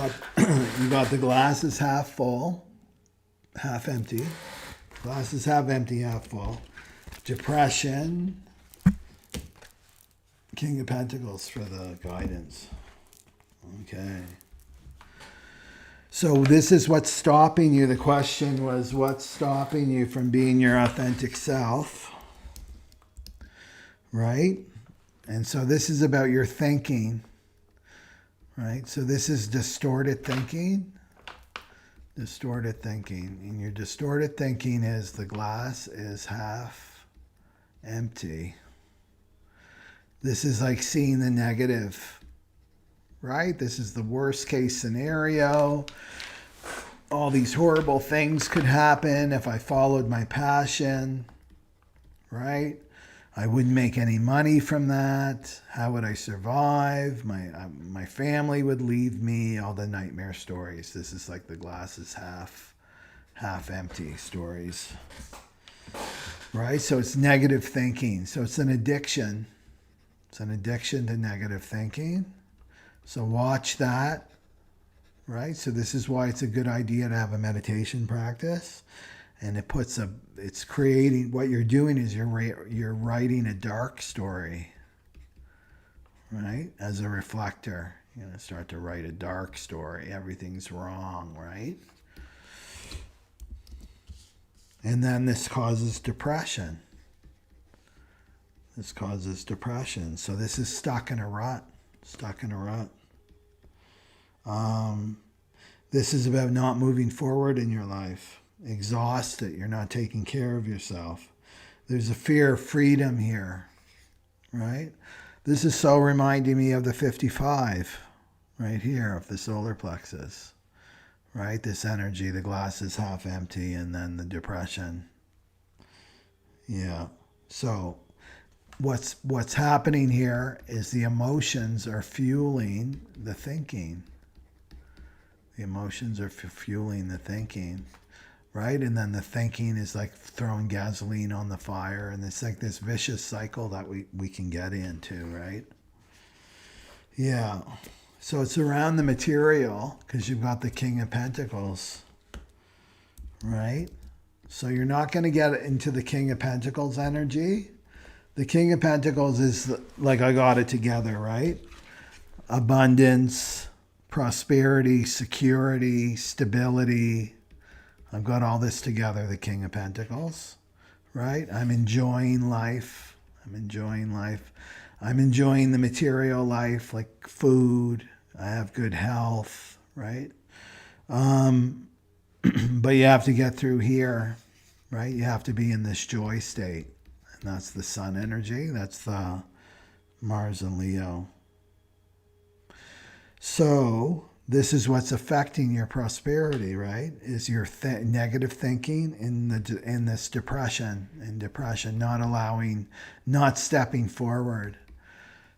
got the glass is half full, half empty. Glass is half empty, half full. Depression. King of Pentacles for the guidance. Okay. So this is what's stopping you. The question was, what's stopping you from being your authentic self? Right? And so this is about your thinking. Right? So this is distorted thinking. Distorted thinking. And your distorted thinking is the glass is half empty. This is like seeing the negative. Right? This is the worst case scenario. All these horrible things could happen if I followed my passion. Right? I wouldn't make any money from that. How would I survive? My family would leave me. All the nightmare stories. This is like the glass is half empty stories. Right? So it's negative thinking. So it's an addiction. It's an addiction to negative thinking. So watch that, right? So this is why it's a good idea to have a meditation practice. And it's creating, what you're doing is you're writing a dark story, right? As a reflector, you're going to start to write a dark story. Everything's wrong, right? And then this causes depression. This causes depression. So this is stuck in a rut. Stuck in a rut. This is about not moving forward in your life. Exhausted. You're not taking care of yourself. There's a fear of freedom here. Right? This is so reminding me of the 55 right here of the solar plexus. Right? This energy, the glass is half empty, and then the depression. Yeah. So what's happening here is the emotions are fueling the thinking. The emotions are fueling the thinking, right? And then the thinking is like throwing gasoline on the fire, and it's like this vicious cycle that we can get into, right? Yeah. So it's around the material because you've got the King of Pentacles, right? So you're not going to get into the King of Pentacles energy. The King of Pentacles is like, I got it together, right? Abundance, prosperity, security, stability, I've got all this together, the King of Pentacles, right? I'm enjoying life. I'm enjoying life. I'm enjoying the material life, like food. I have good health, right? But you have to get through here, right? You have to be in this joy state. And that's the sun energy. That's the Mars and Leo. So this is what's affecting your prosperity, right? Is your negative thinking in this depression, not stepping forward.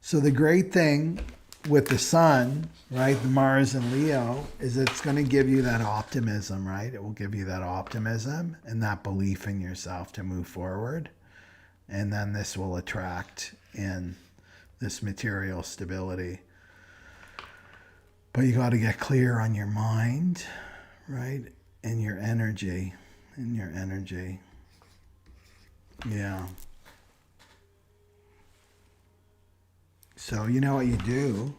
So the great thing with the sun, right, the Mars and Leo, is it's going to give you that optimism, right? It will give you that optimism and that belief in yourself to move forward. And then this will attract in this material stability. But you got to get clear on your mind, right? And your energy. Yeah. So you know what you do?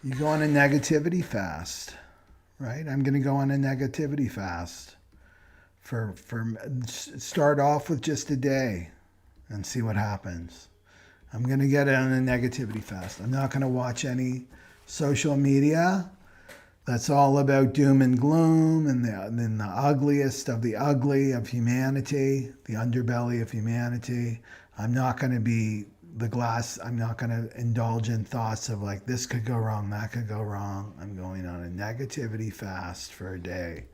You go on a negativity fast, right? I'm going to go on a negativity fast. Start off with just a day and see what happens. I'm going to get on a negativity fast. I'm not going to watch any social media that's all about doom and gloom and the ugliest of the ugly of humanity, the underbelly of humanity. I'm not going to be I'm not going to indulge in thoughts of like, this could go wrong, that could go wrong. I'm going on a negativity fast for a day.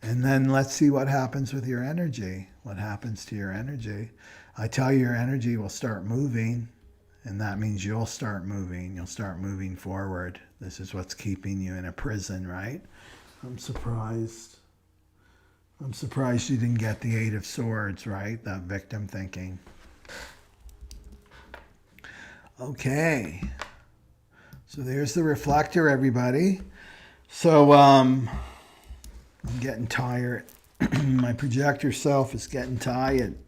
And then let's see what happens with your energy. What happens to your energy? I tell you, your energy will start moving, and that means you'll start moving. You'll start moving forward. This is what's keeping you in a prison, right? I'm surprised you didn't get the Eight of Swords, right? That victim thinking. Okay. So there's the reflector, everybody. So I'm getting tired. My projector self is getting tired.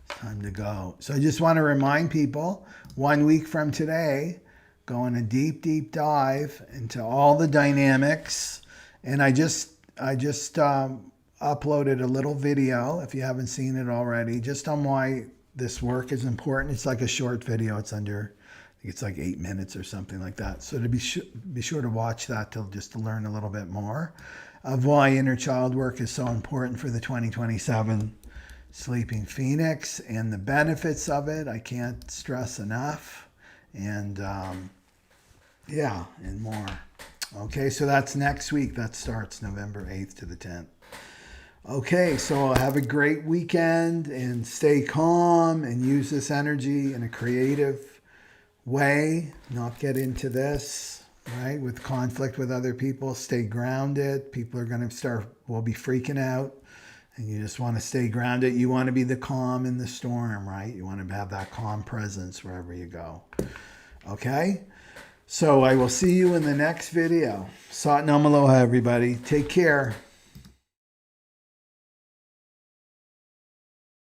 It's time to go. So I just want to remind people, 1 week from today, go on a deep, deep dive into all the dynamics. And I just uploaded a little video, if you haven't seen it already, just on why this work is important. It's like a short video. It's under, I think it's like 8 minutes or something like that. So to be sure to watch that just to learn a little bit more of why inner child work is so important for the 2027 Sleeping Phoenix and the benefits of it. I can't stress enough. And yeah, and more. Okay, so that's next week. That starts November 8th to the 10th. Okay, so have a great weekend and stay calm and use this energy in a creative way. Not get into this, right, with conflict with other people. Stay grounded. People are going to will be freaking out. And you just want to stay grounded. You want to be the calm in the storm, right? You want to have that calm presence wherever you go. Okay? So I will see you in the next video. Sat Nam Aloha, everybody. Take care.